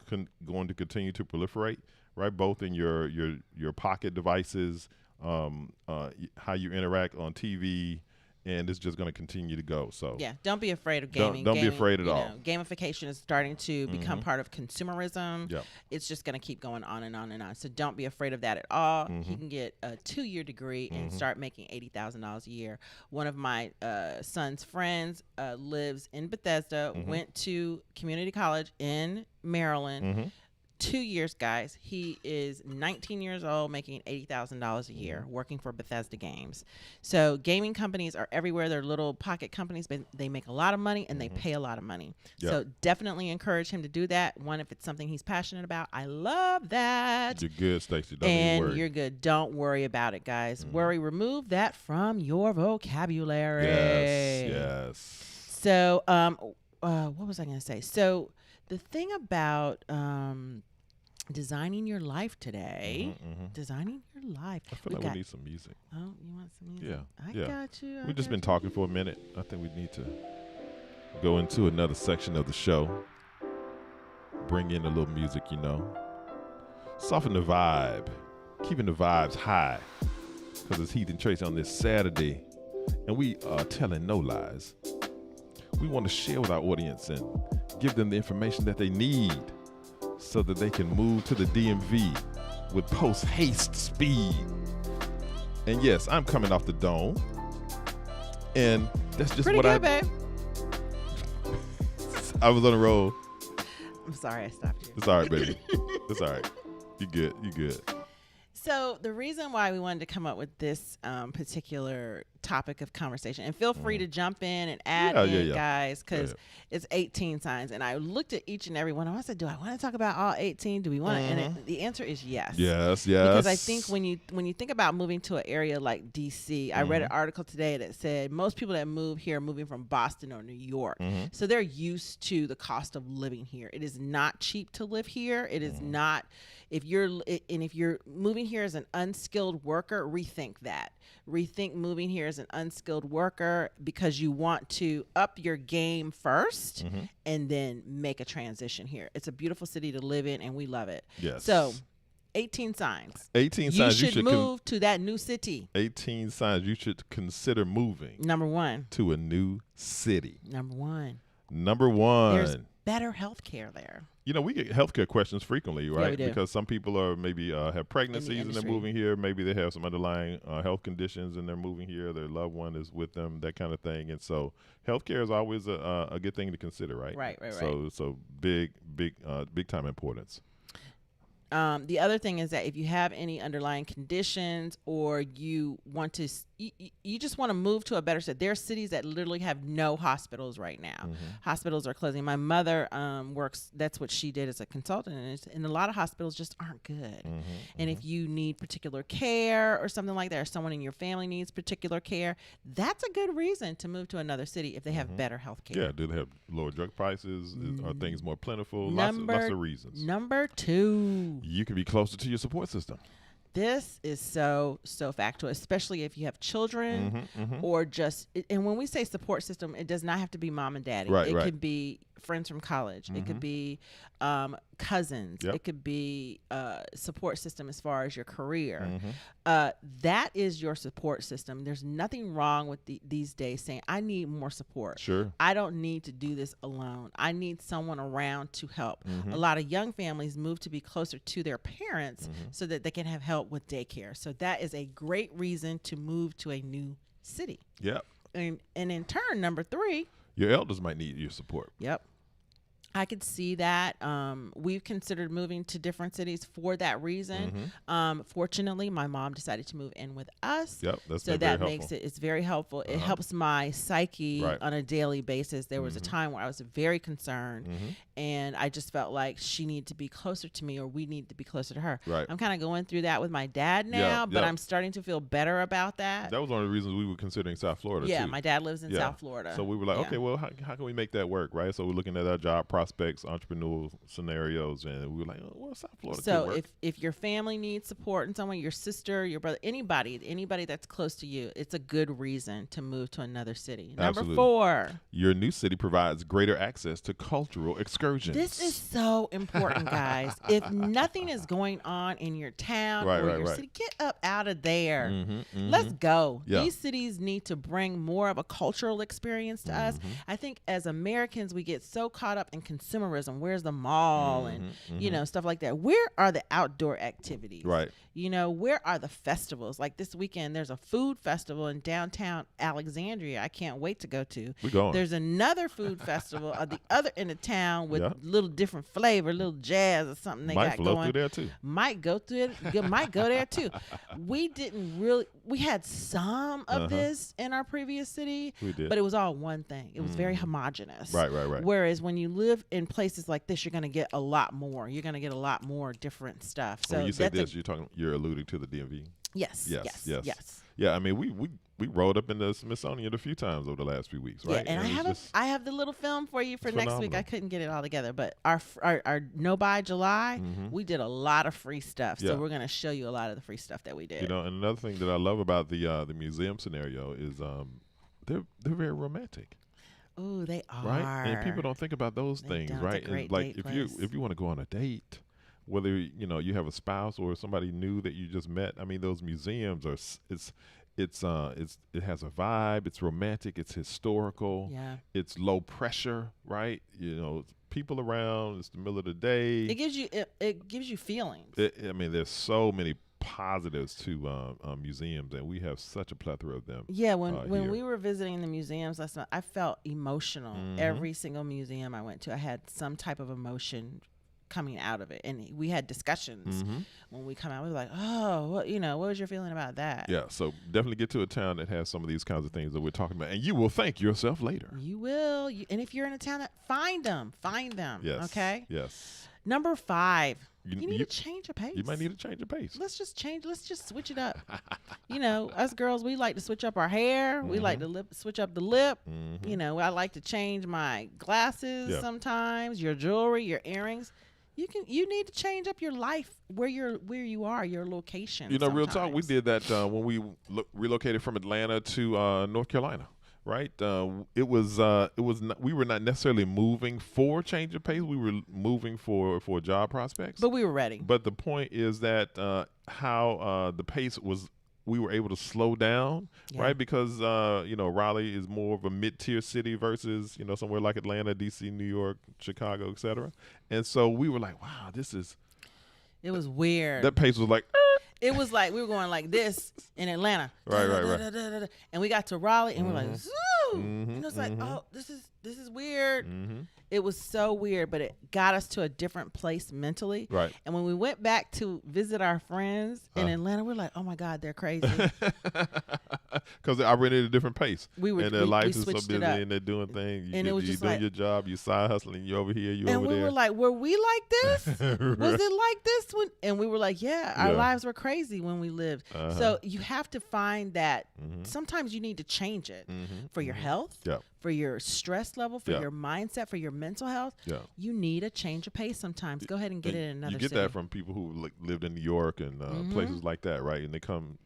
going to continue to proliferate, right? Both in your pocket devices, how you interact on TV, and it's just going to continue to go. So yeah, don't be afraid of gaming. Don't be afraid at all. Gamification is starting to become part of consumerism. Yep. It's just going to keep going on and on and on. So don't be afraid of that at all. He can get a 2-year degree and start making $80,000 a year. One of my son's friends lives in Bethesda, went to community college in Maryland. 2 years, guys. He is 19 years old, making $80,000 a year, working for Bethesda Games. So gaming companies are everywhere. They're little pocket companies, but they make a lot of money and they pay a lot of money. Yep. So definitely encourage him to do that. One, if it's something he's passionate about. I love that. You're good, Stacey. Don't and worry. You're good. Don't worry about it, guys. Remove that from your vocabulary. Yes. So, what was I going to say? So the thing about designing your life today, designing your life. I feel like we need some music. Oh, you want some music? Yeah. I got you. We've just been talking for a minute. I think we need to go into another section of the show. Bring in a little music, Soften the vibe. Keeping the vibes high. Because it's Heath and Tracy on this Saturday. And we are telling no lies. We want to share with our audience and give them the information that they need so that they can move to the DMV with post-haste speed. And yes, I'm coming off the dome. And that's just pretty what good, babe. I was on the roll. I'm sorry I stopped you. It's all right, baby. It's all right. You good. So the reason why we wanted to come up with this particular topic of conversation, and feel free to jump in and add in, guys, because it's 18 signs. And I looked at each and every one of them. I said, do I want to talk about all 18? Do we want to? And the answer is yes. Yes. Because I think when you think about moving to an area like DC, I read an article today that said most people that move here are moving from Boston or New York. So they're used to the cost of living here. It is not cheap to live here. It is not. If you're moving here as an unskilled worker, rethink that. Rethink moving here as an unskilled worker because you want to up your game first and then make a transition here. It's a beautiful city to live in, and we love it. Yes. So 18 signs. 18 signs you should move to that new city. 18 signs you should consider moving. Number 1. To a new city. Number 1. Number 1. There's better health care there? We get healthcare questions frequently, right? we do. Because some people are maybe have pregnancies and they're industry. moving here. Maybe they have some underlying health conditions and they're moving here. Their loved one is with them, that kind of thing. And so healthcare is always a good thing to consider, right? Right. So big time importance. The other thing is that if you have any underlying conditions or you want to, you just want to move to a better city. There are cities that literally have no hospitals right now. Hospitals are closing. My mother works, that's what she did as a consultant, and a lot of hospitals just aren't good. And if you need particular care or something like that, or someone in your family needs particular care, that's a good reason to move to another city if they have better health care. Yeah, do they have lower drug prices? Are things more plentiful? Lots of reasons. Number 2. You can be closer to your support system. This is so factual, especially if you have children or just, and when we say support system, it does not have to be mom and daddy. Right, it right. could be friends from college. It could be cousins. Yep. It could be support system as far as your career. That is your support system. There's nothing wrong with these days saying, I need more support. Sure. I don't need to do this alone. I need someone around to help. A lot of young families move to be closer to their parents so that they can have help with daycare. So that is a great reason to move to a new city. Yep. And in turn, number 3, Your elders might need your support. yep, I could see that. We've considered moving to different cities for that reason. Fortunately, my mom decided to move in with us. Yep, that's so been that very makes helpful. it's very helpful. It helps my psyche Right. on a daily basis. There was a time where I was very concerned, and I just felt like she needed to be closer to me, or we need to be closer to her. Right. I'm kind of going through that with my dad now, but I'm starting to feel better about that. That was one of the reasons we were considering South Florida, Yeah, too. my dad lives in South Florida. So we were like, Yeah. okay, well, how can we make that work, right? So we're looking at our job prospects, entrepreneurial scenarios, and we were like, oh, well, South Florida So could work. if your family needs support in some way, your sister, your brother, anybody that's close to you, it's a good reason to move to another city. Absolutely. Number 4. Your new city provides greater access to cultural excursions. This is so important, guys. If nothing is going on in your town Right, or right, your right. city, get up out of there. Mm-hmm. Let's go. Yeah. These cities need to bring more of a cultural experience to us. I think as Americans, we get so caught up in consumerism. Where's the mall and stuff like that? Where are the outdoor activities? Right. Where are the festivals? Like this weekend, there's a food festival in downtown Alexandria. I can't wait to go to. We're going. There's another food festival at the other end of town with Yeah. little different flavor, little jazz or something they Might got flow going. through there, too. Might go through it. Might go there too. We had some of this in our previous city, We did. but it was all one thing. It was very homogenous. Right. Whereas when you live in places like this, you're going to get a lot more. You're going to get a lot more different stuff. So when you say that's this, you're alluding to the DMV. yes. Yeah, I mean, we rode up in the Smithsonian a few times over the last few weeks, right? Yeah, and I have the little film for you for It's next week. phenomenal. I couldn't get it all together, but our No Buy July, we did a lot of free stuff. So Yeah. we're going to show you a lot of the free stuff that we did. And another thing that I love about the museum scenario is they're very romantic, Ooh, they are. right? And people don't think about those They things, don't. It's a right? great And like date if you want to go on a date, whether you have a spouse or somebody new that you just met, I mean, those museums are it has a vibe. It's romantic. It's historical. Yeah. It's low pressure, right? People around. It's the middle of the day. It gives you feelings. I mean, there's so many positives to museums, and we have such a plethora of them. Yeah, when here. we were visiting the museums last night, I felt emotional. Every single museum I went to, I had some type of emotion coming out of it, and we had discussions when we come out. We were like, "Oh, what was your feeling about that?" Yeah, so definitely get to a town that has some of these kinds of things that we're talking about, and you will thank yourself later. You will. And if you're in a town that find them. Yes. Okay. Yes. Number 5. You- You need you- to change your pace. You might need to change your pace. Let's just switch it up. Us girls, we like to switch up our hair. We like to switch up the lip. I like to change my glasses Yeah. sometimes, your jewelry, your earrings. You need to change up your life where you are, your location. Real talk, we sometimes. did that when we relocated from Atlanta to North Carolina. Right, we were not necessarily moving for change of pace. We were moving for job prospects. But we were ready. But the point is that how the pace was we were able to slow down, Yeah. right? Because Raleigh is more of a mid-tier city versus somewhere like Atlanta, DC, New York, Chicago, etc. And so we were like, wow, It was weird. that pace was like. It was like we were going like this in Atlanta. Right. And we got to Raleigh and we're like, zoo. Mhm, And it was like, oh, this is weird. Mm-hmm. It was so weird, but it got us to a different place mentally. Right. And when we went back to visit our friends in Atlanta, we're like, oh my God, they're crazy. Because they operated at a different pace. And their lives is so switched busy it up. and they're doing things. And it was you're just doing like- your job, you side hustling, you over here, you And over we there. were like, were we like this? Was it like this? And we were like, yeah, our Yeah. lives were crazy when we lived. Uh-huh. So you have to find that Mhm. sometimes you need to change it Mhm, for your mhm. health, Yeah. for your stress level, for Yeah. your mindset, for your mental health. Yeah. You need a change of pace sometimes. Go ahead and get And it in another You get city. that from people who lived in New York and Mhm. places like that, right? And they come,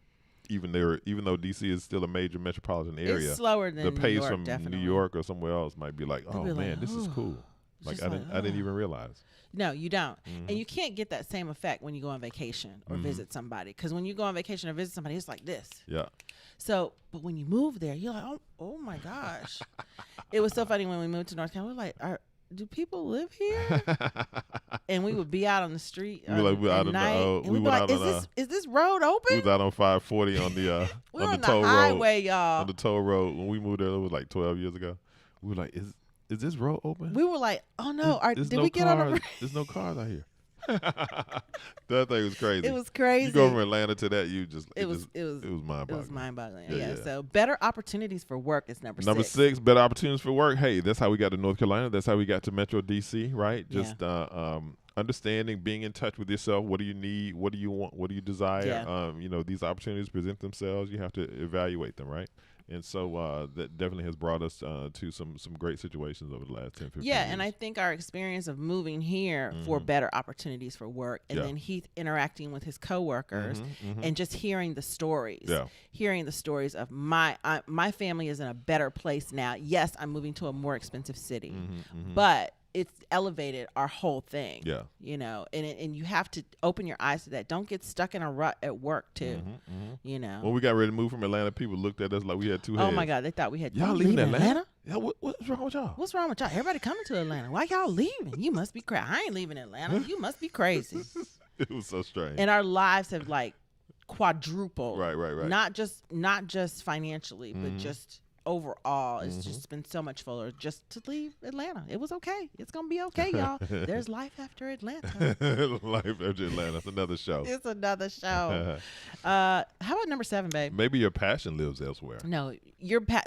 even though DC is still a major metropolitan area, It's slower than the New pace York, from definitely. New York or somewhere else might be like, They'll oh be like, man, this is "Ooh." cool. It's Like just I didn't even realize. No, you don't. Mhm. And you can't get that same effect when you go on vacation or Mhm. visit somebody. Because when you go on vacation or visit somebody, it's like this. Yeah. So, but when you move there, you're like, oh my gosh. It was so funny when we moved to North Carolina. We're like, do people live here? And we would be out on the street We were like, we're at out on the- night, oh, and we we'd be went like, out on is this road We open? was out on 540 on the We're on on the toll the road. highway, y'all. On the toll road when we moved there, it was like 12 years ago. We were like, is this road open? We were like, oh no, There's did no we get on a cars- road? There's no cars out here. That thing was crazy. It was crazy. You go from Atlanta to that, It was mind boggling. It was mind-boggling. Yeah, Yeah, yeah. So better opportunities for work is number Number 6. 6, better opportunities for work. Hey, that's how we got to North Carolina. That's how we got to Metro DC, right? Yeah. Just understanding, being in touch with yourself. What do you need? What do you want? What do you desire? Yeah. These opportunities present themselves. You have to evaluate them, right? And so that definitely has brought us to some great situations over the last 10, 15 Yeah, years. and I think our experience of moving here for better opportunities for work, and Yeah. then Heath interacting with his coworkers, and just hearing the stories, Yeah. hearing the stories of my family is in a better place now. Yes, I'm moving to a more expensive city, but it's elevated our whole thing. Yeah. And you have to open your eyes to that. Don't get stuck in a rut at work too. When we got ready to move from Atlanta, people looked at us like we had two heads. Oh my God, they thought we had Y'all "You leaving leaving Atlanta? Yeah, what's wrong with y'all? What's wrong with y'all? Everybody coming to Atlanta. Why y'all leaving? You must be crazy. I ain't leaving Atlanta. You must be crazy. It was so strange. And our lives have like quadrupled. Right. Not just financially, but just overall. It's just been so much fuller just to leave Atlanta. It was okay. It's gonna be okay, y'all. There's life after Atlanta. Life after Atlanta. That's another show. It's another show. How about number 7, babe? Maybe your passion lives elsewhere. No,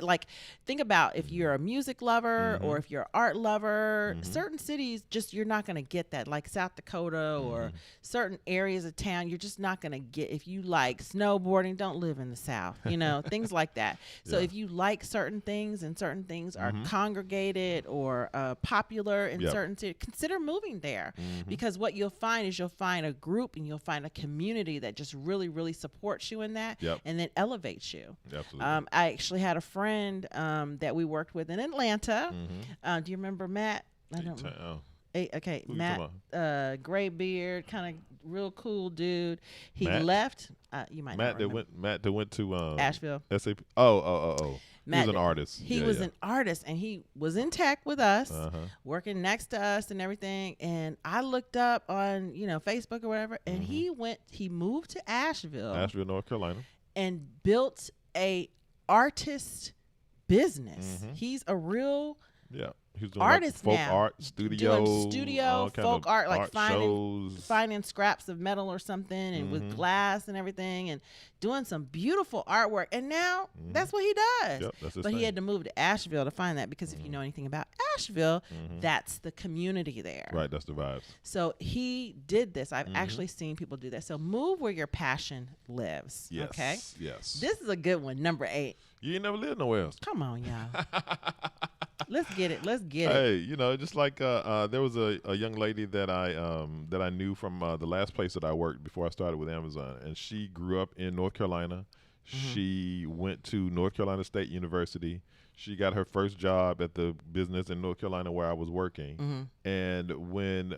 like think about if you're a music lover or if you're an art lover, certain cities just you're not going to get that, like South Dakota or certain areas of town you're just not going to get. If you like snowboarding, don't live in the South, things like that. So Yeah. if you like certain things and certain things are congregated or popular in Yep. certain cities, consider moving there because what you'll find is you'll find a group and you'll find a community that just really, really supports you in that Yep. and then elevates you. Absolutely. I actually had a friend that we worked with in Atlanta. Do you remember Matt? I don't know. Oh. Okay, Who you Matt, talking gray beard, kind of real cool dude. He Matt? left. You might Matt not remember. that went to Asheville. SAP. Oh. Matt, He was an artist. He Yeah, was yeah. an artist, and he was in tech with us, Uh-huh. working next to us and everything. And I looked up on Facebook or whatever, and he moved to Asheville, North Carolina. and built a artist business. He's a real Yeah. He was doing artist like folk now. art, studio, Doing studio, folk art, like shows. finding scraps of metal or something and with glass and everything and doing some beautiful artwork. And now that's what he does. Yep, that's his but he thing. had to move to Asheville to find that because if you know anything about Asheville, that's the community there. Right, that's the vibes. So he did this. I've actually seen people do that. So move where your passion lives. Yes. Okay. Yes. This is a good one. Number 8. You ain't never lived nowhere else. Come on, y'all. Let's get it. Let's get it. Hey, just like there was a young lady that I knew from the last place that I worked before I started with Amazon, and she grew up in North Carolina. She went to North Carolina State University. She got her first job at the business in North Carolina where I was working. And when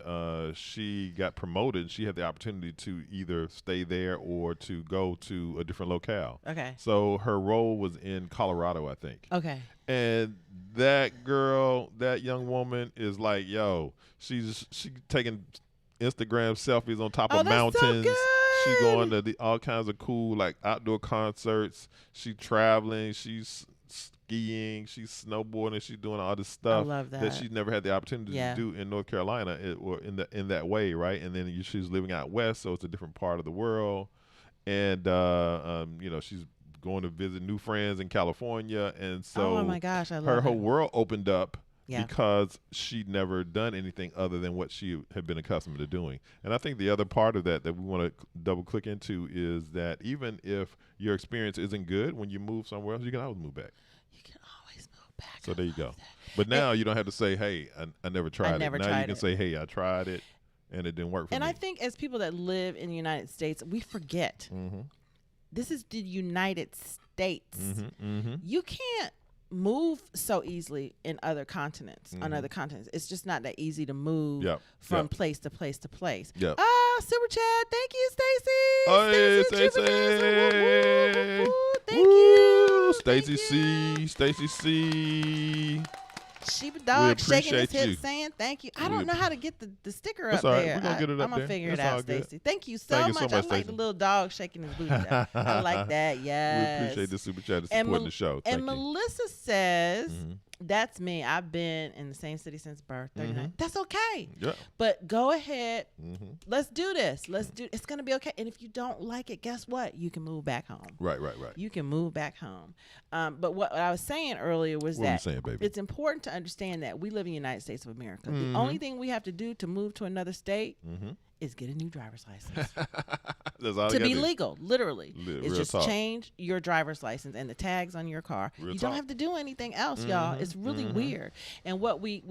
she got promoted, she had the opportunity to either stay there or to go to a different locale. Okay. So her role was in Colorado, I think. Okay. And that girl, that young woman is like, yo, she taking Instagram selfies on top of mountains. So good. She going to all kinds of cool like outdoor concerts. She traveling. She's skiing. She's snowboarding. She's doing all this stuff that she never had the opportunity to do in North Carolina or in that way, right? And then she's living out west, so it's a different part of the world. And she's going to visit new friends in California, and so oh my gosh, I love her whole world opened up. Yeah. Because she'd never done anything other than what she had been accustomed to doing. And I think the other part of that we want to double click into is that even if your experience isn't good, when you move somewhere else, you can always move back. You can always move back. So there you go. But now you don't have to say, hey, I never tried it. Now you can say, hey, I tried it and it didn't work for me. And I think as people that live in the United States, we forget this is the United States. You can't move so easily in other continents, on other continents. It's just not that easy to move from place to place to place. Super chat. Thank you, Stacy. Hey, Stacy. Thank you. Stacy C. Stacy C. Sheba Dog shaking his appreciate you. hips saying thank you. I don't know how to get the sticker up all right. there. We're gonna get it up I'm going to there. figure That's it out, all good. Stacy. Thank you so Thank you much. so I much, like Stacey. the little dog shaking his booty. I like that. Yes. We appreciate the super chat and supporting the show. Thank and you. Melissa says, that's me. I've been in the same city since birth. 39. That's okay. Yeah. But go ahead. Let's do this. It's going to be okay. And if you don't like it, guess what? You can move back home. Right. You can move back home. But what I was saying earlier was What that were you saying, baby? it's important to understand that we live in the United States of America. The only thing we have to do to move to another state is get a new driver's license. That's all To you be gotta do. legal, literally. It's real just talk. change your driver's license and the tags on your car. Real You talk. don't have to do anything else, y'all. It's really weird. And what we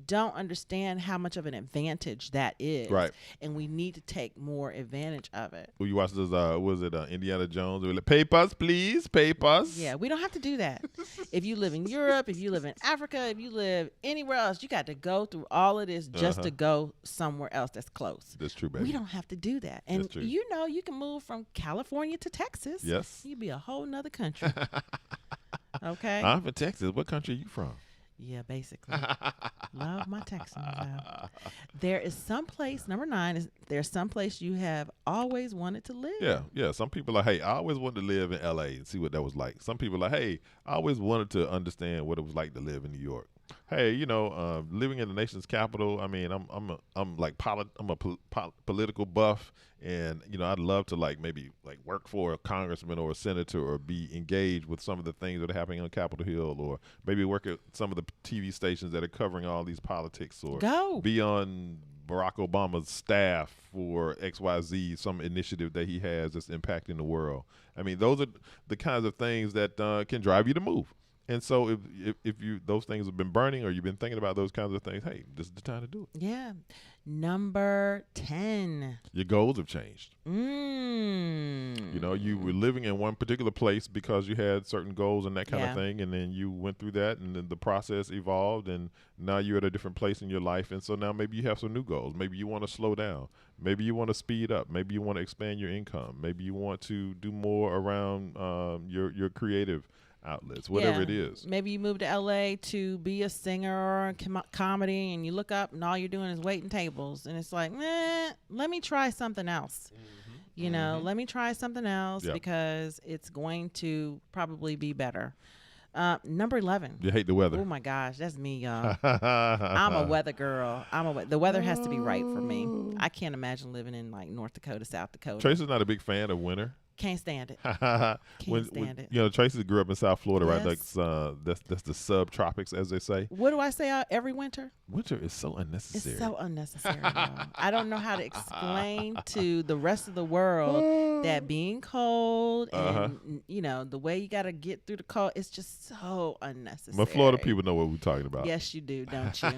don't understand how much of an advantage that is. Right. And we need to take more advantage of it. Well, you watch this, was it Indiana Jones? Like, papers, please, papers. Yeah, we don't have to do that. If you live in Europe, if you live in Africa, if you live anywhere else, you got to go through all of this just to go somewhere else that's close. That's true, baby. We don't have to do that. And That's true. you know, you can move from California to Texas. Yes. You'd be a whole nother country. Okay? I'm from Texas. What country are you from? Yeah, basically. Love my Texans out. There is some place, number 9, is there's some place you have always wanted to live. Yeah. Some people are, hey, I always wanted to live in L.A. and see what that was like. Some people are, hey, I always wanted to understand what it was like to live in New York. Hey, living in the nation's capital. I mean, I'm a political buff, and I'd love to maybe work for a congressman or a senator or be engaged with some of the things that are happening on Capitol Hill, or maybe work at some of the TV stations that are covering all these politics, or be on Barack Obama's staff for XYZ, some initiative that he has that's impacting the world. I mean, those are the kinds of things that can drive you to move. And so if those things have been burning or you've been thinking about those kinds of things, hey, this is the time to do it. Yeah. Number 10. Your goals have changed. You were living in one particular place because you had certain goals and that kind of thing, and then you went through that, and then the process evolved, and now you're at a different place in your life, and so now maybe you have some new goals. Maybe you want to slow down. Maybe you want to speed up. Maybe you want to expand your income. Maybe you want to do more around your creative outlets, whatever it is. Maybe you moved to LA to be a singer or a comedy, and you look up and all you're doing is waiting tables, and it's like, let me try something else. Let me try something else because it's going to probably be better. Number 11. You hate the weather. Oh my gosh, that's me, y'all. I'm a weather girl. The weather has to be right for me. I can't imagine living in North Dakota, South Dakota. Tracy's not a big fan of winter. Can't stand it. Can't stand it. Tracy grew up in South Florida, right? That's the subtropics, as they say. What do I say every winter? Winter is so unnecessary. It's so unnecessary. Y'all. I don't know how to explain to the rest of the world that being cold and you know the way you got to get through the cold, it's just so unnecessary. My Florida people know what we're talking about. Yes, you do, don't you?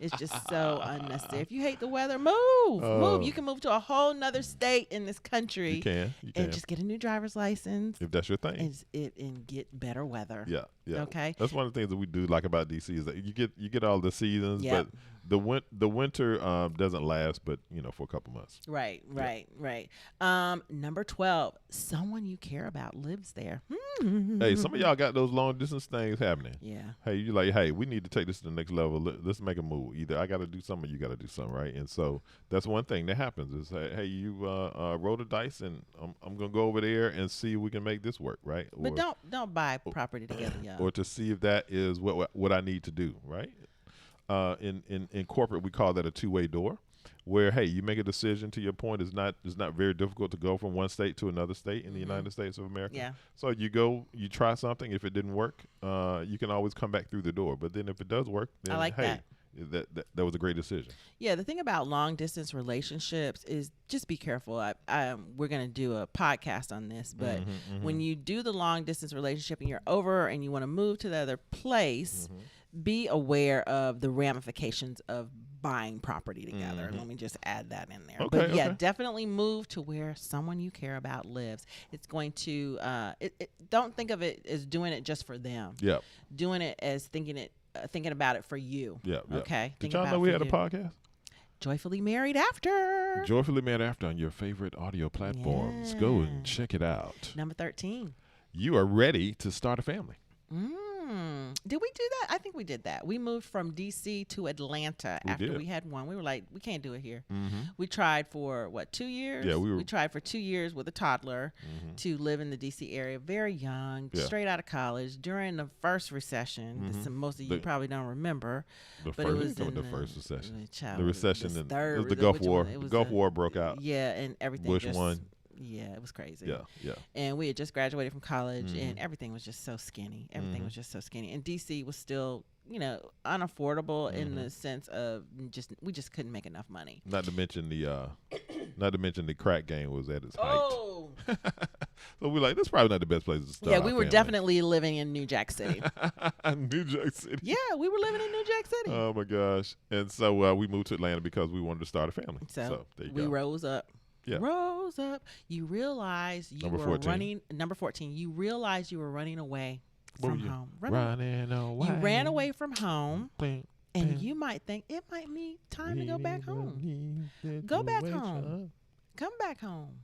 It's just so unnecessary. If you hate the weather, move. You can move to a whole nother state in this country. You can. And just get a new driver's license. If that's your thing. And get better weather. Yeah. Okay. That's one of the things that we do like about DC is that you get all the seasons, Yep. but the winter doesn't last, but for a couple months. Right. Number 12, someone you care about lives there. Hey, some of y'all got those long distance things happening. Yeah. Hey, you like, hey, we need to take this to the next level. Let's make a move. Either I got to do something, or you got to do something, right? And so that's one thing that happens is, hey, you roll the dice, and I'm gonna go over there and see if we can make this work, right? But don't buy property together, y'all. Or to see if that is what I need to do, right? In corporate, we call that a two-way door, where hey, you make a decision. To your point, it's not very difficult to go from one state to another state in the United States of America. Yeah. So you try something. If it didn't work, you can always come back through the door. But then if it does work, then I like hey, that. that was a great decision. Yeah, the thing about long distance relationships is just be careful. We're going to do a podcast on this, but when you do the long distance relationship and you're over and you want to move to the other place, be aware of the ramifications of buying property together. Let me just add that in there. Okay, but yeah, definitely move to where someone you care about lives. It's going to don't think of it as doing it just for them. Yeah. Doing it as thinking about it for you. Yeah. Okay. Did y'all know we had a podcast? Joyfully Married After. Joyfully Married After on your favorite audio platforms. Yeah. Go and check it out. Number 13. You are ready to start a family. Did we do that? I think we did that. We moved from D.C. to Atlanta after we had one. We were like, we can't do it here. We tried for 2 years? Yeah, we tried for 2 years with a toddler to live in the D.C. area, very young, straight out of college during the first recession. Most of you probably don't remember. The but it was in the first recession. Child, The recession, the and third, it was the Gulf War. The Gulf War broke out. Yeah, and everything Bush just won. Yeah, it was crazy. Yeah. And we had just graduated from college, and everything was just so skinny. Everything was just so skinny. And DC was still, unaffordable in the sense of we just couldn't make enough money. Not to mention the crack game was at its height. Oh. So we're like, this is probably not the best place to start. Yeah, we were definitely living in New Jack City. New Jack City. Yeah, we were living in New Jack City. Oh my gosh! And so we moved to Atlanta because we wanted to start a family. So there you we go. rose up. Yeah. Rose up. You realize you Number were 14. running. Number 14. You realized you were running away from home. Running away. You ran away from home, Bing, and bing. you might think it might be time to go back home. Go back home. Come back home.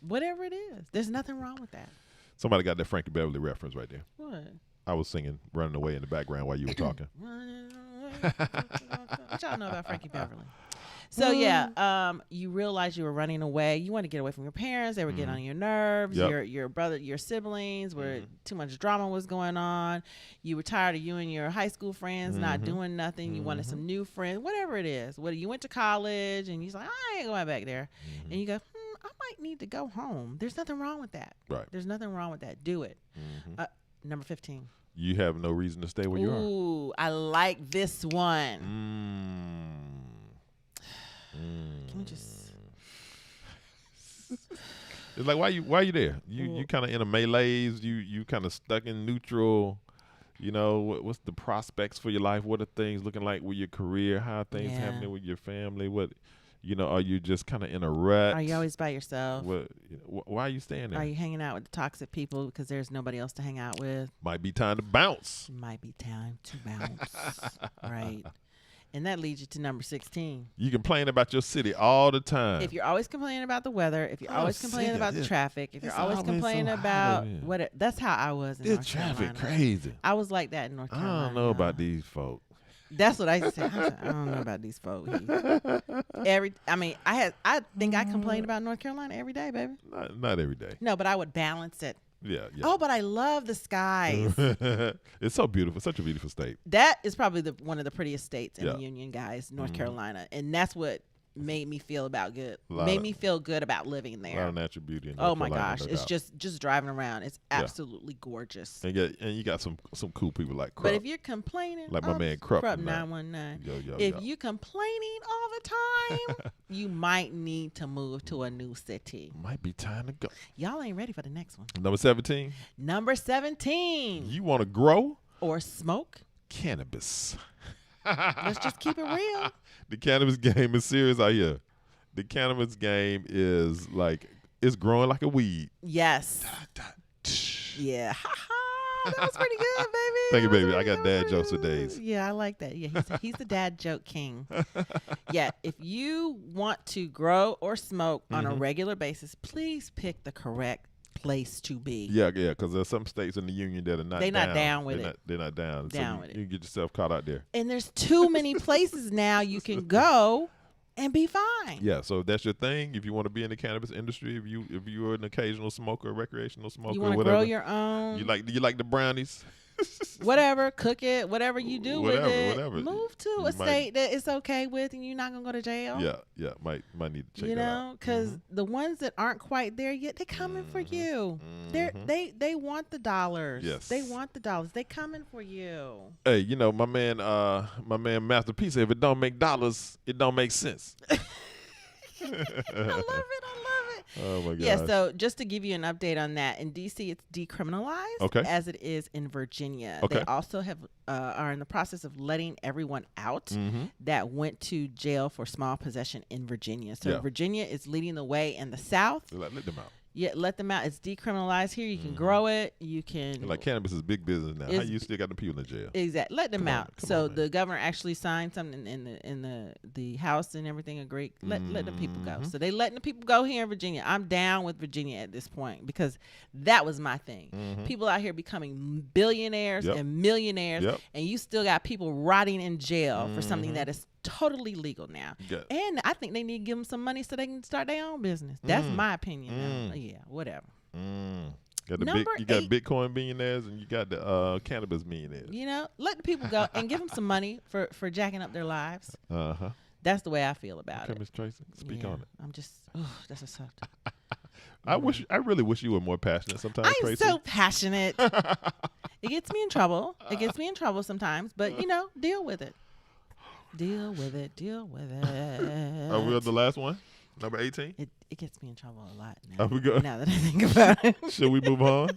Whatever it is. There's nothing wrong with that. Somebody got that Frankie Beverly reference right there. What? I was singing "Running Away" in the background while you were talking. Running away. What y'all know about Frankie Beverly? So yeah, you realize you were running away. You want to get away from your parents. They were getting on your nerves. Yep. Your brother, your siblings were too much drama was going on. You were tired of you and your high school friends not doing nothing. You wanted some new friends, whatever it is. Whether you went to college and you're like, I ain't going back there, and you go, I might need to go home. There's nothing wrong with that. Right. There's nothing wrong with that. Do it. Number 15. You have no reason to stay where you are. Ooh, I like this one. Can we just? It's like why you there? You kind of in a malaise. You kind of stuck in neutral. What's the prospects for your life? What are things looking like with your career? How are things happening with your family? What, are you just kind of in a rut? Are you always by yourself? Why are you staying there? Are you hanging out with the toxic people because there's nobody else to hang out with? Might be time to bounce. Might be time to bounce. Right. And that leads you to number 16. You complain about your city all the time. If you're always complaining about the weather, if you're always complaining about the traffic, if you're always complaining so about that's how I was in North Carolina. Traffic crazy. I was like that in North Carolina. I don't know about these folk. That's what I used to say. I don't know about these folks. I think I complained about North Carolina every day, baby. Not every day. No, but I would balance it. Yeah. Oh, but I love the skies. It's so beautiful. Such a beautiful state. That is probably one of the prettiest states in the Union, guys, North Carolina. And that's what made me feel about good. Lot Made of- me feel good about living A lot there. of natural beauty in Oh North my Carolina, gosh, no it's doubt. just driving around. It's absolutely gorgeous. And you got some cool people like Krupp. But if you're complaining, Like my man Krupp tonight. 919. Yo, If yo. you complaining all the time, you might need to move to a new city. Might be time to go. Y'all ain't ready for the next one. Number 17. Number 17. You want to grow Or smoke. cannabis. Let's just keep it real. The cannabis game is serious out here. The cannabis game is like, it's growing like a weed. Yes. Yeah. Ha ha. That was pretty good, baby. Thank you, That was baby. I got that was dad pretty jokes for good. days. Yeah, I like that. Yeah, he's the dad joke king. Yeah, if you want to grow or smoke on a regular basis, please pick the correct place to be. Yeah, because there's some states in the union that are not They down. not down with They're it. Not, they're not down. Down so with you get yourself caught out there. And there's too many places now you can go and be fine. Yeah, so if that's your thing, if you want to be in the cannabis industry, if you're an occasional smoker, recreational smoker, You want to whatever, grow your own. you like the brownies. Whatever, cook it, whatever you do with it. Whatever. Move to You a state that it's okay with and you're not going to go to jail. Yeah, might need to check You that know, out. because the ones that aren't quite there yet, they coming for you. They want the dollars. Yes. They want the dollars. They coming for you. Hey, you know, my man Master P said, if it don't make dollars, it don't make sense. I love it. Oh my gosh. Yeah, so just to give you an update on that, in D.C. it's decriminalized Okay. as it is in Virginia. Okay. They also are in the process of letting everyone out Mm-hmm. that went to jail for small possession in Virginia. So Yeah. Virginia is leading the way in the South. Let them out. Yeah, let them out. It's decriminalized here. You can grow it. You can Like cannabis is big business now. How It's- you still got the people in jail? exactly let them Come on, out. come So on, the governor actually signed something in the House and everything agreed. Let the people go. So they letting the people go here in Virginia. I'm down with Virginia at this point because that was my thing. People out here becoming billionaires Yep. and millionaires, Yep. and you still got people rotting in jail for something that is totally legal now. Yeah. And I think they need to give them some money so they can start their own business. That's my opinion. Now. Yeah, whatever. Got the Number you got 8. Bitcoin millionaires and you got the cannabis millionaires. You know, let the people go and give them some money for jacking up their lives. Uh-huh. That's the way I feel about Okay, it. Miss Tracy, speak Yeah, on it. I'm just, that's a subject. I really wish you were more passionate sometimes, I'm Tracy. so passionate. It gets me in trouble. It gets me in trouble sometimes, but you know, deal with it. Deal with it. Deal with it. Are we on the last one? Number 18? It gets me in trouble a lot now. Are we good? Now that I think about it. Should we move on?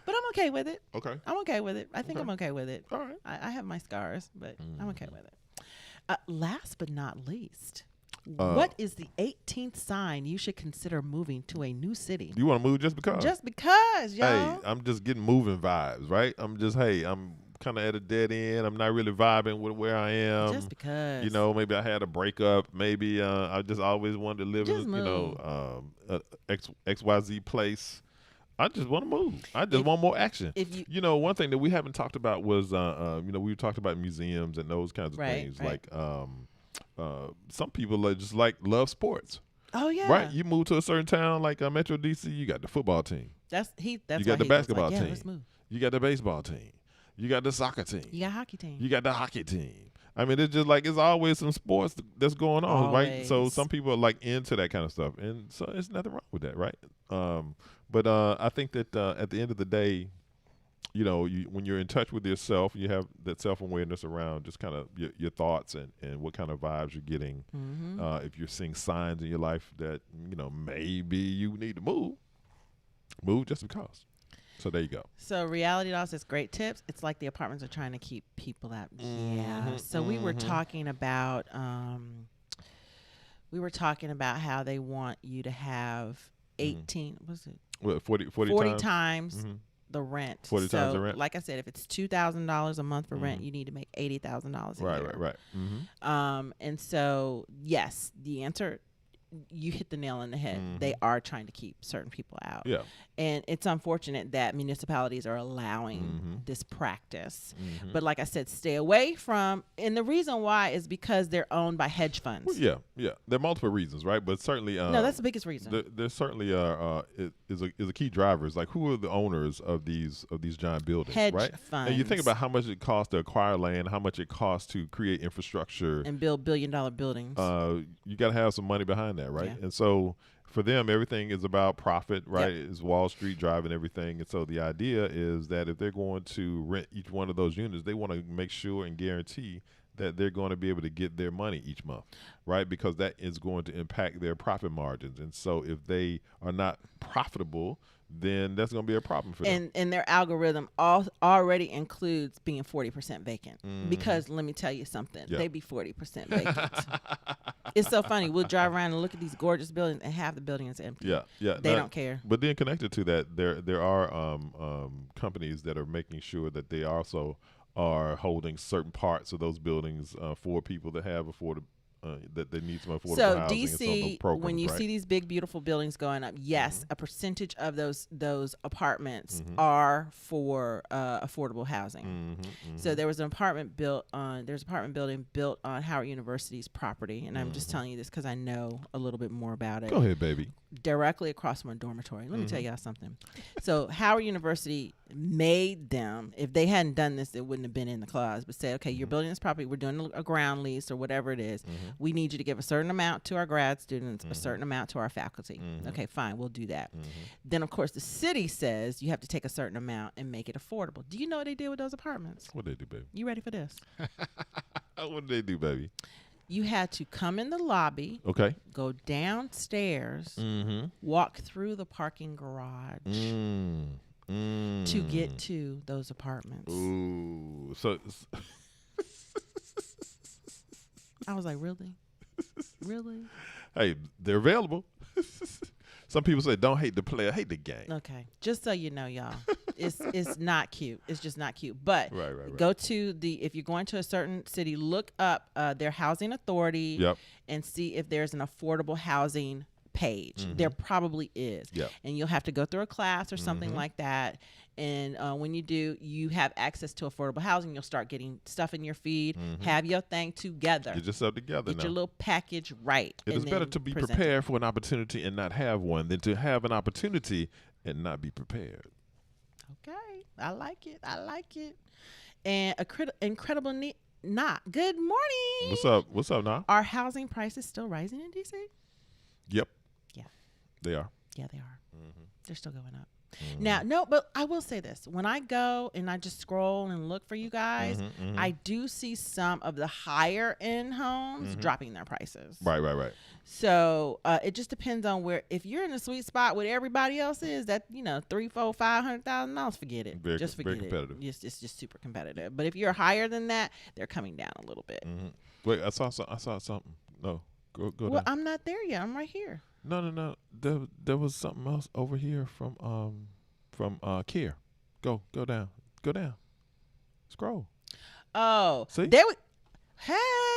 But I'm okay with it. Okay. I'm okay with it. I think Okay. I'm okay with it. All right. I have my scars, but I'm okay with it. Last but not least, Uh, what is the 18th sign you should consider moving to a new city? You want to move just because? Just because, y'all. Hey, I'm just getting moving vibes, right? I'm kind of at a dead end. I'm not really vibing with where I am. Just because. You know, maybe I had a breakup. Maybe I just always wanted to live Just in, XYZ place. I just want to move. I just want more action. If you One thing that we haven't talked about was, we talked about museums and those kinds of Right, things. right. Like, some people are just love sports, Oh yeah. right? You move to a certain town like Metro DC, you got the football team, That's you why got the he was basketball like, yeah, team, let's move. you got the baseball team, you got the soccer team, You got hockey team. you got the hockey team. I mean, it's just like it's always some sports that's going on, right? So Always. some people are like into that kind of stuff, and so there's nothing wrong with that, right? But I think that at the end of the day, when you're in touch with yourself, you have that self-awareness around just kind of your thoughts and what kind of vibes you're getting. If you're seeing signs in your life that maybe you need to move just because. So there you go. So Reality Doll says great tips. It's like the apartments are trying to keep people out. Yeah. So we were talking about how they want you to have 18 what's it? What, 40 times Mhm. the rent. 40 so times the rent. like I said, if it's $2,000 a month for rent, you need to make $80,000 a year. Right. Mm-hmm. And so yes, the answer you hit the nail on the head. They are trying to keep certain people out. Yeah. And it's unfortunate that municipalities are allowing this practice. But like I said, stay away from, and the reason why is because they're owned by hedge funds. Well, yeah. There are multiple reasons, right? But certainly, no, that's the biggest reason. There certainly is a key driver. Is like, who are the owners of these giant buildings, Hedge right? funds. And you think about how much it costs to acquire land, how much it costs to create infrastructure and build billion-dollar buildings. You got to have some money behind that, right? Yeah. And so for them, everything is about profit, right? It's Wall Street driving everything. And so the idea is that if they're going to rent each one of those units, they want to make sure and guarantee that they're going to be able to get their money each month, right? Because that is going to impact their profit margins. And so if they are not profitable, then that's going to be a problem for them. And their algorithm already includes being 40% vacant. Because let me tell you something, they be 40% vacant. It's so funny. We'll drive around and look at these gorgeous buildings, and half the building is empty. Yeah. They don't care. But then connected to that, there are companies that are making sure that they also are holding certain parts of those buildings for people that have that they need some affordable so housing. DC, and some of those programs, when you right? see these big, beautiful buildings going up, yes, a percentage of those apartments are for affordable housing. So there's an apartment building built on Howard University's property, and I'm just telling you this because I know a little bit more about it. Go ahead, baby. Directly across from a dormitory. Let me tell y'all something. So Howard University made them. If they hadn't done this, it wouldn't have been in the clause. But said, okay, you're building this property. We're doing a ground lease or whatever it is. We need you to give a certain amount to our grad students, a certain amount to our faculty. Okay, fine, we'll do that. Then, of course, the city says you have to take a certain amount and make it affordable. Do you know what they did with those apartments? What they do, baby? You ready for this? What did they do, baby? You had to come in the lobby, Okay. go downstairs, walk through the parking garage to get to those apartments. Ooh. So I was like, really? Really? hey, they're available. Some people say, don't hate the player, hate the game. Okay. Just so you know, y'all, it's not cute. It's just not cute. But Right. go to if you're going to a certain city, look up their housing authority and see if there's an affordable housing page. There probably is. And you'll have to go through a class or something like that. And when you do, you have access to affordable housing. You'll start getting stuff in your feed. Have your thing together. Get yourself together Get now. your little package right. It is better to be prepared for an opportunity and not have one than to have an opportunity and not be prepared. Okay. I like it. And incredible not. Good morning. What's up now? Are housing prices still rising in DC? Yep. Yeah. They are. Yeah, they are. They're still going up. Now, no, but I will say this. When I go and I just scroll and look for you guys, I do see some of the higher end homes dropping their prices. Right. So it just depends on where. If you're in a sweet spot where everybody else is, that $300,000, $400,000, $500,000, forget it. Very competitive. It's just super competitive. But if you're higher than that, they're coming down a little bit. Wait, I saw something. No, go Well, down. I'm not there yet. I'm right here. No. There was something else over here from Care. Go down. Scroll. Oh, See? there we.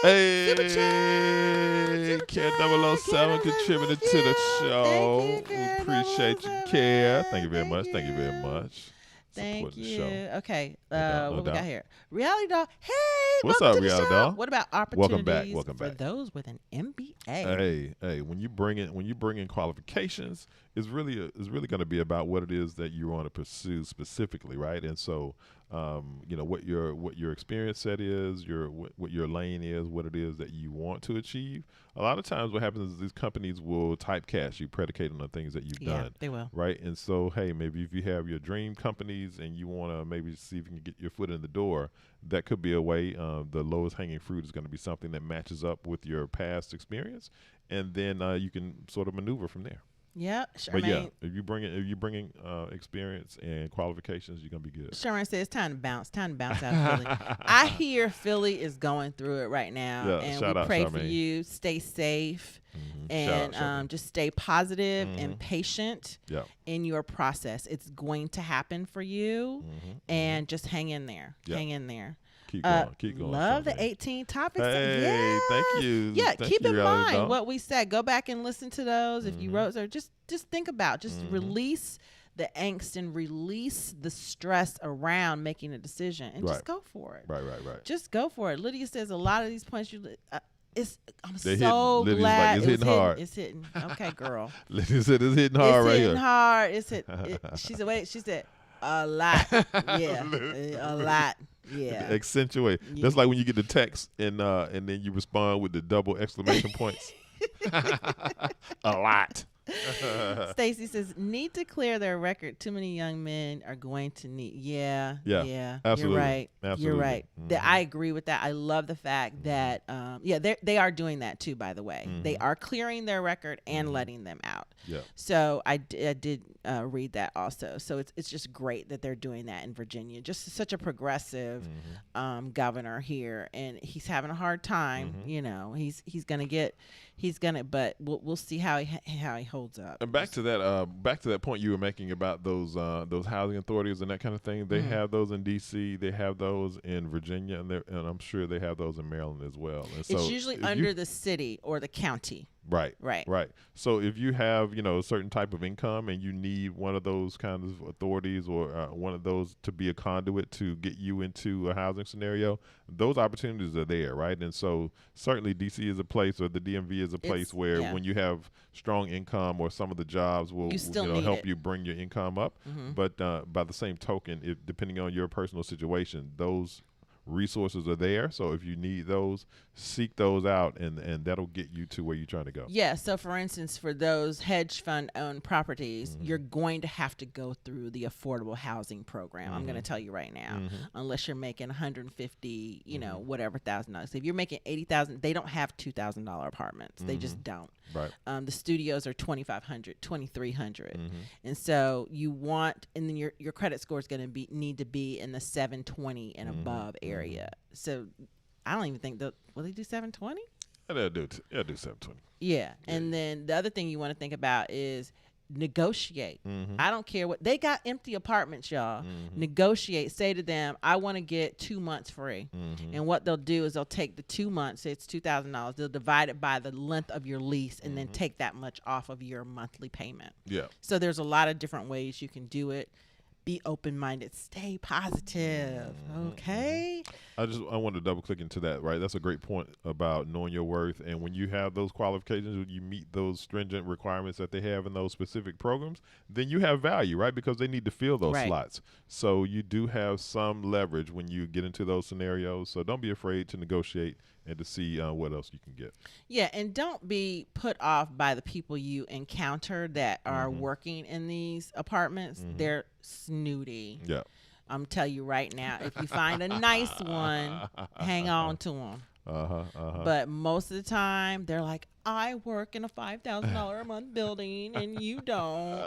Hey, super chat. Care 007 contributed to the show. We appreciate you, Care. Thank you very much. Thank Supporting the you. show. Okay, No what we doubt. got here? Reality Doll. Hey, What's welcome up, to the Reality show. Doll? What about Welcome opportunities back. for those with an MBA? Hey, when you bring in qualifications, it's really going to be about what it is that you want to pursue specifically, right? And so, what your experience set is, what your lane is, what it is that you want to achieve. A lot of times, what happens is these companies will typecast you, predicating on the things that you've done. They will. Right, and so hey, maybe if you have your dream companies and you want to maybe see if you can get your foot in the door, that could be a way. The lowest hanging fruit is going to be something that matches up with your past experience, and then you can sort of maneuver from there. Yeah, But if you bring in experience and qualifications, you're gonna be good. Sherman says it's time to bounce out of Philly. I hear Philly is going through it right now, and we pray for you. Stay safe, and just stay positive and patient in your process. It's going to happen for you, and just hang in there. Hang in there. Keep going. Keep going. Love the Shanae. 18 topics. Hey, Yes. thank you. Yeah, Thank keep you, in reality mind doll. what we said. Go back and listen to those. If you wrote, or just think about, just release the angst and release the stress around making a decision, and just go for it. Right. Just go for it. Lydia says a lot of these points I'm They're so hitting. Lydia's glad like, it's hitting hard. It's hitting. Okay, girl. Lydia said it's hitting hard right It's hitting here. hard. It's hit. She said, wait. She said, a lot. Yeah, a lot. Yeah. Accentuate. Yeah. That's like when you get the text and then you respond with the double exclamation points. A lot. Stacy says, need to clear their record. Too many young men are going to need. Yeah. Absolutely. You're right. Absolutely. You're right. I agree with that. I love the fact that, they are doing that too, by the way. They are clearing their record and letting them out. Yeah. So I did read that also. So it's just great that they're doing that in Virginia. Just such a progressive governor here, and he's having a hard time. You know, but we'll see how he holds up. And back to that point you were making about those housing authorities and that kind of thing. They have those in D.C. They have those in Virginia, and I'm sure they have those in Maryland as well. And so it's usually under the city or the county. Right. Right. So if you have, a certain type of income and you need one of those kinds of authorities or one of those to be a conduit to get you into a housing scenario, those opportunities are there, right? And so certainly DC is a place, or the DMV is a place where when you have strong income, or some of the jobs will help you bring your income up. But by the same token, depending on your personal situation, those resources are there. So if you need those, seek those out, and that'll get you to where you're trying to go. Yeah. So for instance, for those hedge fund owned properties, you're going to have to go through the affordable housing program. I'm going to tell you right now, unless you're making 150, whatever $1,000. If you're making 80,000, they don't have $2,000 apartments. They just don't. Right. The studios are 2,500, 2,300, and so you want, and then your credit score is going to need to be in the 720 and above area. So I don't even think will they do 720? They'll do 720. Yeah. And then the other thing you want to think about is negotiate. I don't care what they got, empty apartments, y'all. Negotiate. Say to them, I want to get 2 months free. And what they'll do is they'll take the 2 months, say it's $2,000. They'll divide it by the length of your lease and then take that much off of your monthly payment. Yeah. So there's a lot of different ways you can do it. Be open-minded. Stay positive. Okay. I want to double click into that, right? That's a great point about knowing your worth. And when you have those qualifications, when you meet those stringent requirements that they have in those specific programs, then you have value, right? Because they need to fill those slots. So you do have some leverage when you get into those scenarios. So don't be afraid to negotiate and to see what else you can get. Yeah, and don't be put off by the people you encounter that are working in these apartments. They're snooty. Yeah. I'm telling you right now, if you find a nice one, hang on to them. But most of the time, they're like, I work in a $5,000 a month building and you don't.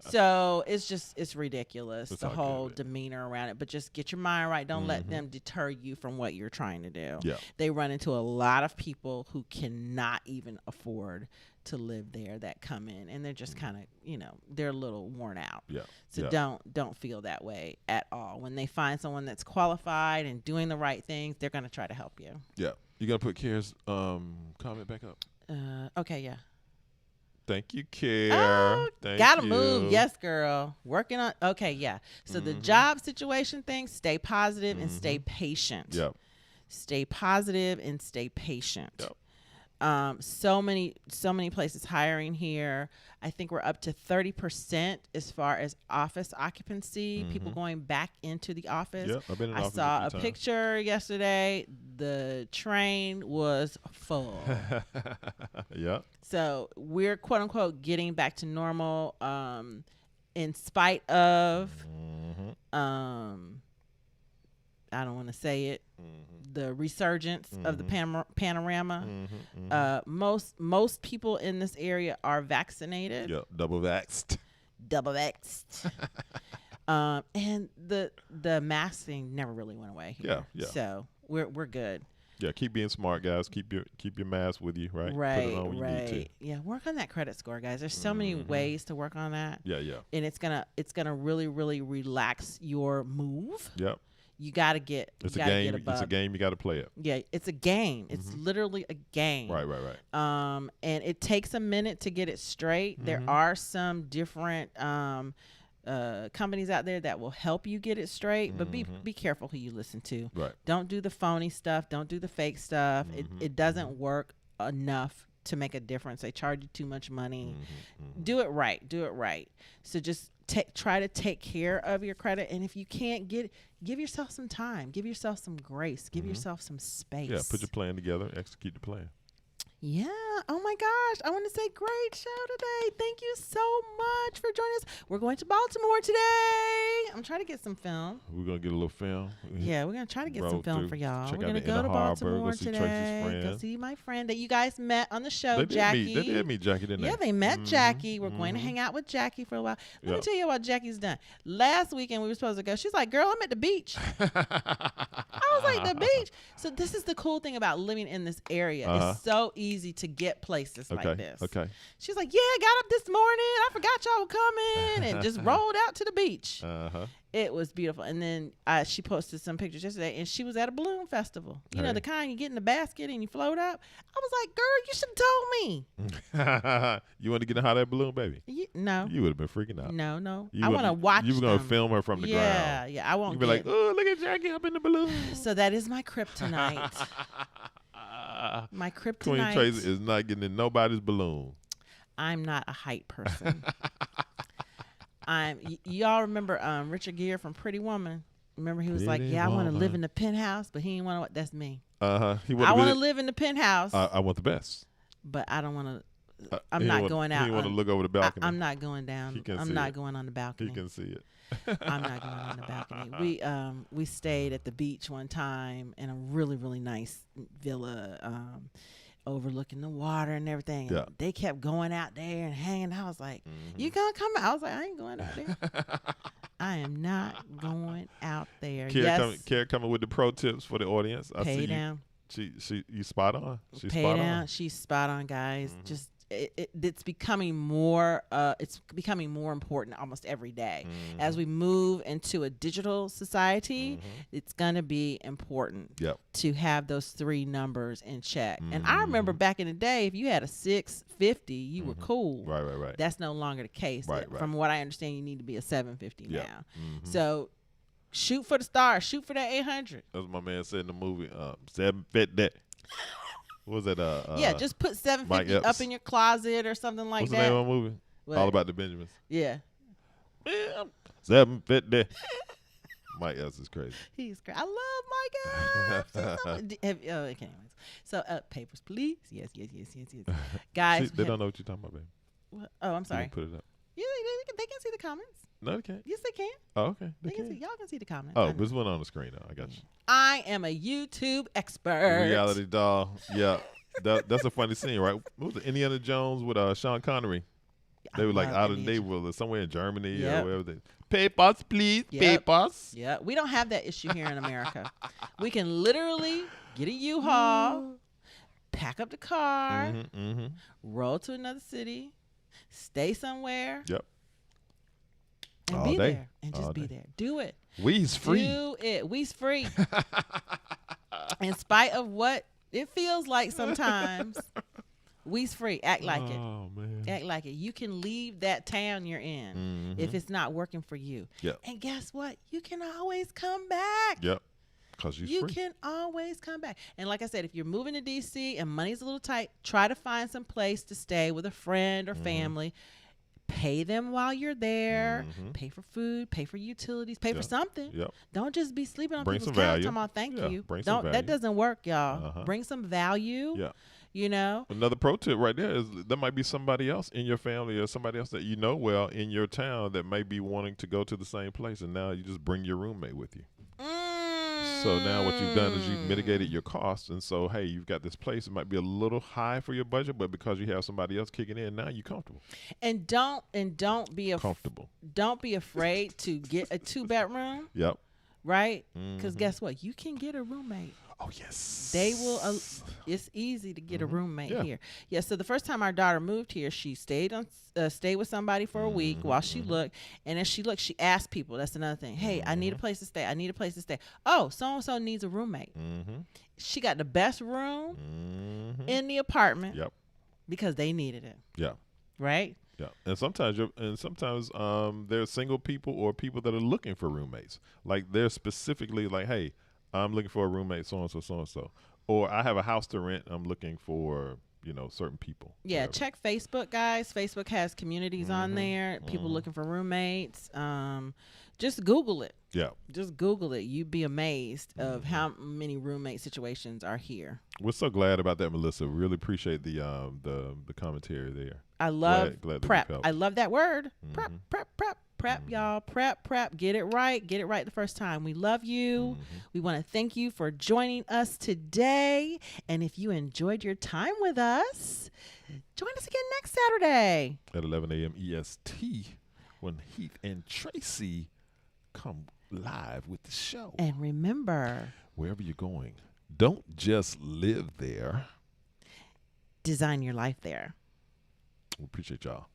So it's ridiculous, the whole demeanor around it. But just get your mind right. Don't let them deter you from what you're trying to do. Yeah. They run into a lot of people who cannot even afford to live there that come in, and they're just kind of, they're a little worn out. Yeah. So don't feel that way at all. When they find someone that's qualified and doing the right things, they're going to try to help you. Yeah. You got to put Kare's comment back up. Okay, yeah. Thank you, Care. Oh, Thank gotta you. move. Yes, girl. Working on. Okay, yeah. So the job situation thing, stay positive and stay patient. Yep. Stay positive and stay patient. Yep. So many places hiring here. I think we're up to 30% as far as office occupancy. People going back into the office. Yep, I've been in I office saw a a few times. picture yesterday. The train was full. Yeah. So we're quote unquote getting back to normal. In spite of I don't want to say it, the resurgence of the panorama. Most people in this area are vaccinated. Yeah. Double vaxxed. And the mask thing never really went away here. Yeah. So we're good. Yeah, keep being smart, guys. Keep your mask with you, right? Right, Put it on when you need to. Yeah, work on that credit score, guys. There's so many ways to work on that. Yeah. And it's gonna really, really relax your move. Yep. You got to get It's you a gotta game. get above. It's a game. You got to play it. Yeah, it's a game. It's literally a game. Right. And it takes a minute to get it straight. There are some different companies out there that will help you get it straight, but be careful who you listen to. Right. Don't do the phony stuff. Don't do the fake stuff. It doesn't work enough to make a difference. They charge you too much money. Do it right. So just try to take care of your credit, and if you can't give yourself some time, give yourself some grace, give yourself some space. Yeah, put your plan together, execute the plan. Yeah. Oh my gosh. I want to say great show today. Thank you so much for joining us. We're going to Baltimore today. I'm trying to get some film. We're going to get a little film. Yeah, we're going to try to get some film for y'all. Check We're out going to the go Inner to Harbor, Baltimore go see today. Tracy's friend. Go see my friend that you guys met on the show, They Jackie. did meet Jackie, didn't they? Yeah, they met Jackie. We're going to hang out with Jackie for a while. Let me tell you what Jackie's done. Last weekend we were supposed to go. She's like, girl, I'm at the beach. I was like, the beach? So this is the cool thing about living in this area. It's so easy to get places like this. Okay. She's like, yeah, I got up this morning. I forgot y'all were coming and just rolled out to the beach. It was beautiful. And then she posted some pictures yesterday, and she was at a balloon festival. You know, the kind you get in the basket and you float up. I was like, girl, you should have told me. You want to get in hot air balloon, baby? No. You would have been freaking out. No. I want to watch You were going to film her from the ground. Yeah, I won't You'd be like, oh, look at Jackie up in the balloon. So that is my kryptonite. My kryptonite. Queen Tracy is not getting in nobody's balloon. I'm not a height person. Y'all remember Richard Gere from Pretty Woman? Remember he was like, yeah, I want to live in the penthouse, but he didn't want to. That's me. I want to live in the penthouse. I want the best. But I don't want to. I'm not going out. He want to look over the balcony. I'm not going down. I'm not going on the balcony. He can see it. I'm not going on the balcony. We stayed at the beach one time in a really, really nice villa overlooking the water and everything. And they kept going out there and hanging. I was like, you gonna come out? I was like, I ain't going out there. I am not going out there. Kara coming with the pro tips for the audience. I Pay see down. You spot on. Pay down. She's spot on, guys. Just it's becoming more important almost every day. As we move into a digital society, it's gonna be important to have those three numbers in check. And I remember back in the day, if you had a 650, you were cool. Right. That's no longer the case. Right. From what I understand, you need to be a 750 now. So shoot for the stars. Shoot for that 800. That's what my man said in the movie. 750. What was that? Yeah, just put 750 up in your closet or something like What's that. What's the name of the movie? What? All About the Benjamins. Yeah. 750. Mike Epps is crazy. He's crazy. I love Mike Epps. Okay. So, papers, please. Yes. Guys. They don't know what you're talking about, baby. What? Oh, I'm sorry. Put it up. Yeah, they can see the comments. No, they can't. Yes, they can. Oh, okay. They can see. Y'all can see the comments. Oh, this one on the screen now. I got you. I am a YouTube expert. Reality doll. Yeah. That's a funny scene, right? What was it? Indiana Jones with Sean Connery. They were like out of the neighborhood or somewhere in Germany or wherever. Papers, please. Papers. Yeah. We don't have that issue here in America. We can literally get a U-Haul, pack up the car, roll to another city, stay somewhere. Yep. And all be day. there. And just be there. Do it. We's free. Do it. We's free. In spite of what it feels like sometimes, we's free. Act like it. Oh, man. Act like it. You can leave that town you're in if it's not working for you. Yep. And guess what? You can always come back. Yep. Because you're free. You can always come back. And like I said, if you're moving to D.C. and money's a little tight, try to find some place to stay with a friend or family. Pay them while you're there. Pay for food. Pay for utilities. Pay for something. Yep. Don't just be sleeping on Bring people's some couch. value. Talking about thank you. Bring some value. That doesn't work, y'all. Bring some value. Yeah. You know. Another pro tip right there is there might be somebody else in your family or somebody else that you know well in your town that may be wanting to go to the same place, and now you just bring your roommate with you. So now what you've done is you've mitigated your costs, and so hey, you've got this place. It might be a little high for your budget, but because you have somebody else kicking in, now you're comfortable. And don't be comfortable. Don't be afraid to get a 2-bedroom. Yep. Right? Because guess what? You can get a roommate. Oh, yes. They will. It's easy to get a roommate here. Yeah. So the first time our daughter moved here, she stayed with somebody for a week while she looked, and as she looked, she asked people. That's another thing. Hey, I need a place to stay. I need a place to stay. Oh, so and so needs a roommate. She got the best room in the apartment. Yep. Because they needed it. Yeah. Right. Yeah, and sometimes there's single people or people that are looking for roommates. Like they're specifically like, hey, I'm looking for a roommate, so and so, or I have a house to rent. I'm looking for certain people. Yeah, whatever. check Facebook, guys. Facebook has communities on there. People looking for roommates. Just Google it. Yeah. Just Google it. You'd be amazed of how many roommate situations are here. We're so glad about that, Melissa. Really appreciate the commentary there. I love glad prep. that we've helped. I love that word. Prep, y'all. Prep. Get it right. Get it right the first time. We love you. We want to thank you for joining us today. And if you enjoyed your time with us, join us again next Saturday At 11 a.m. EST when Heath and Tracy come live with the show. And remember, wherever you're going, don't just live there. Design your life there. We appreciate y'all.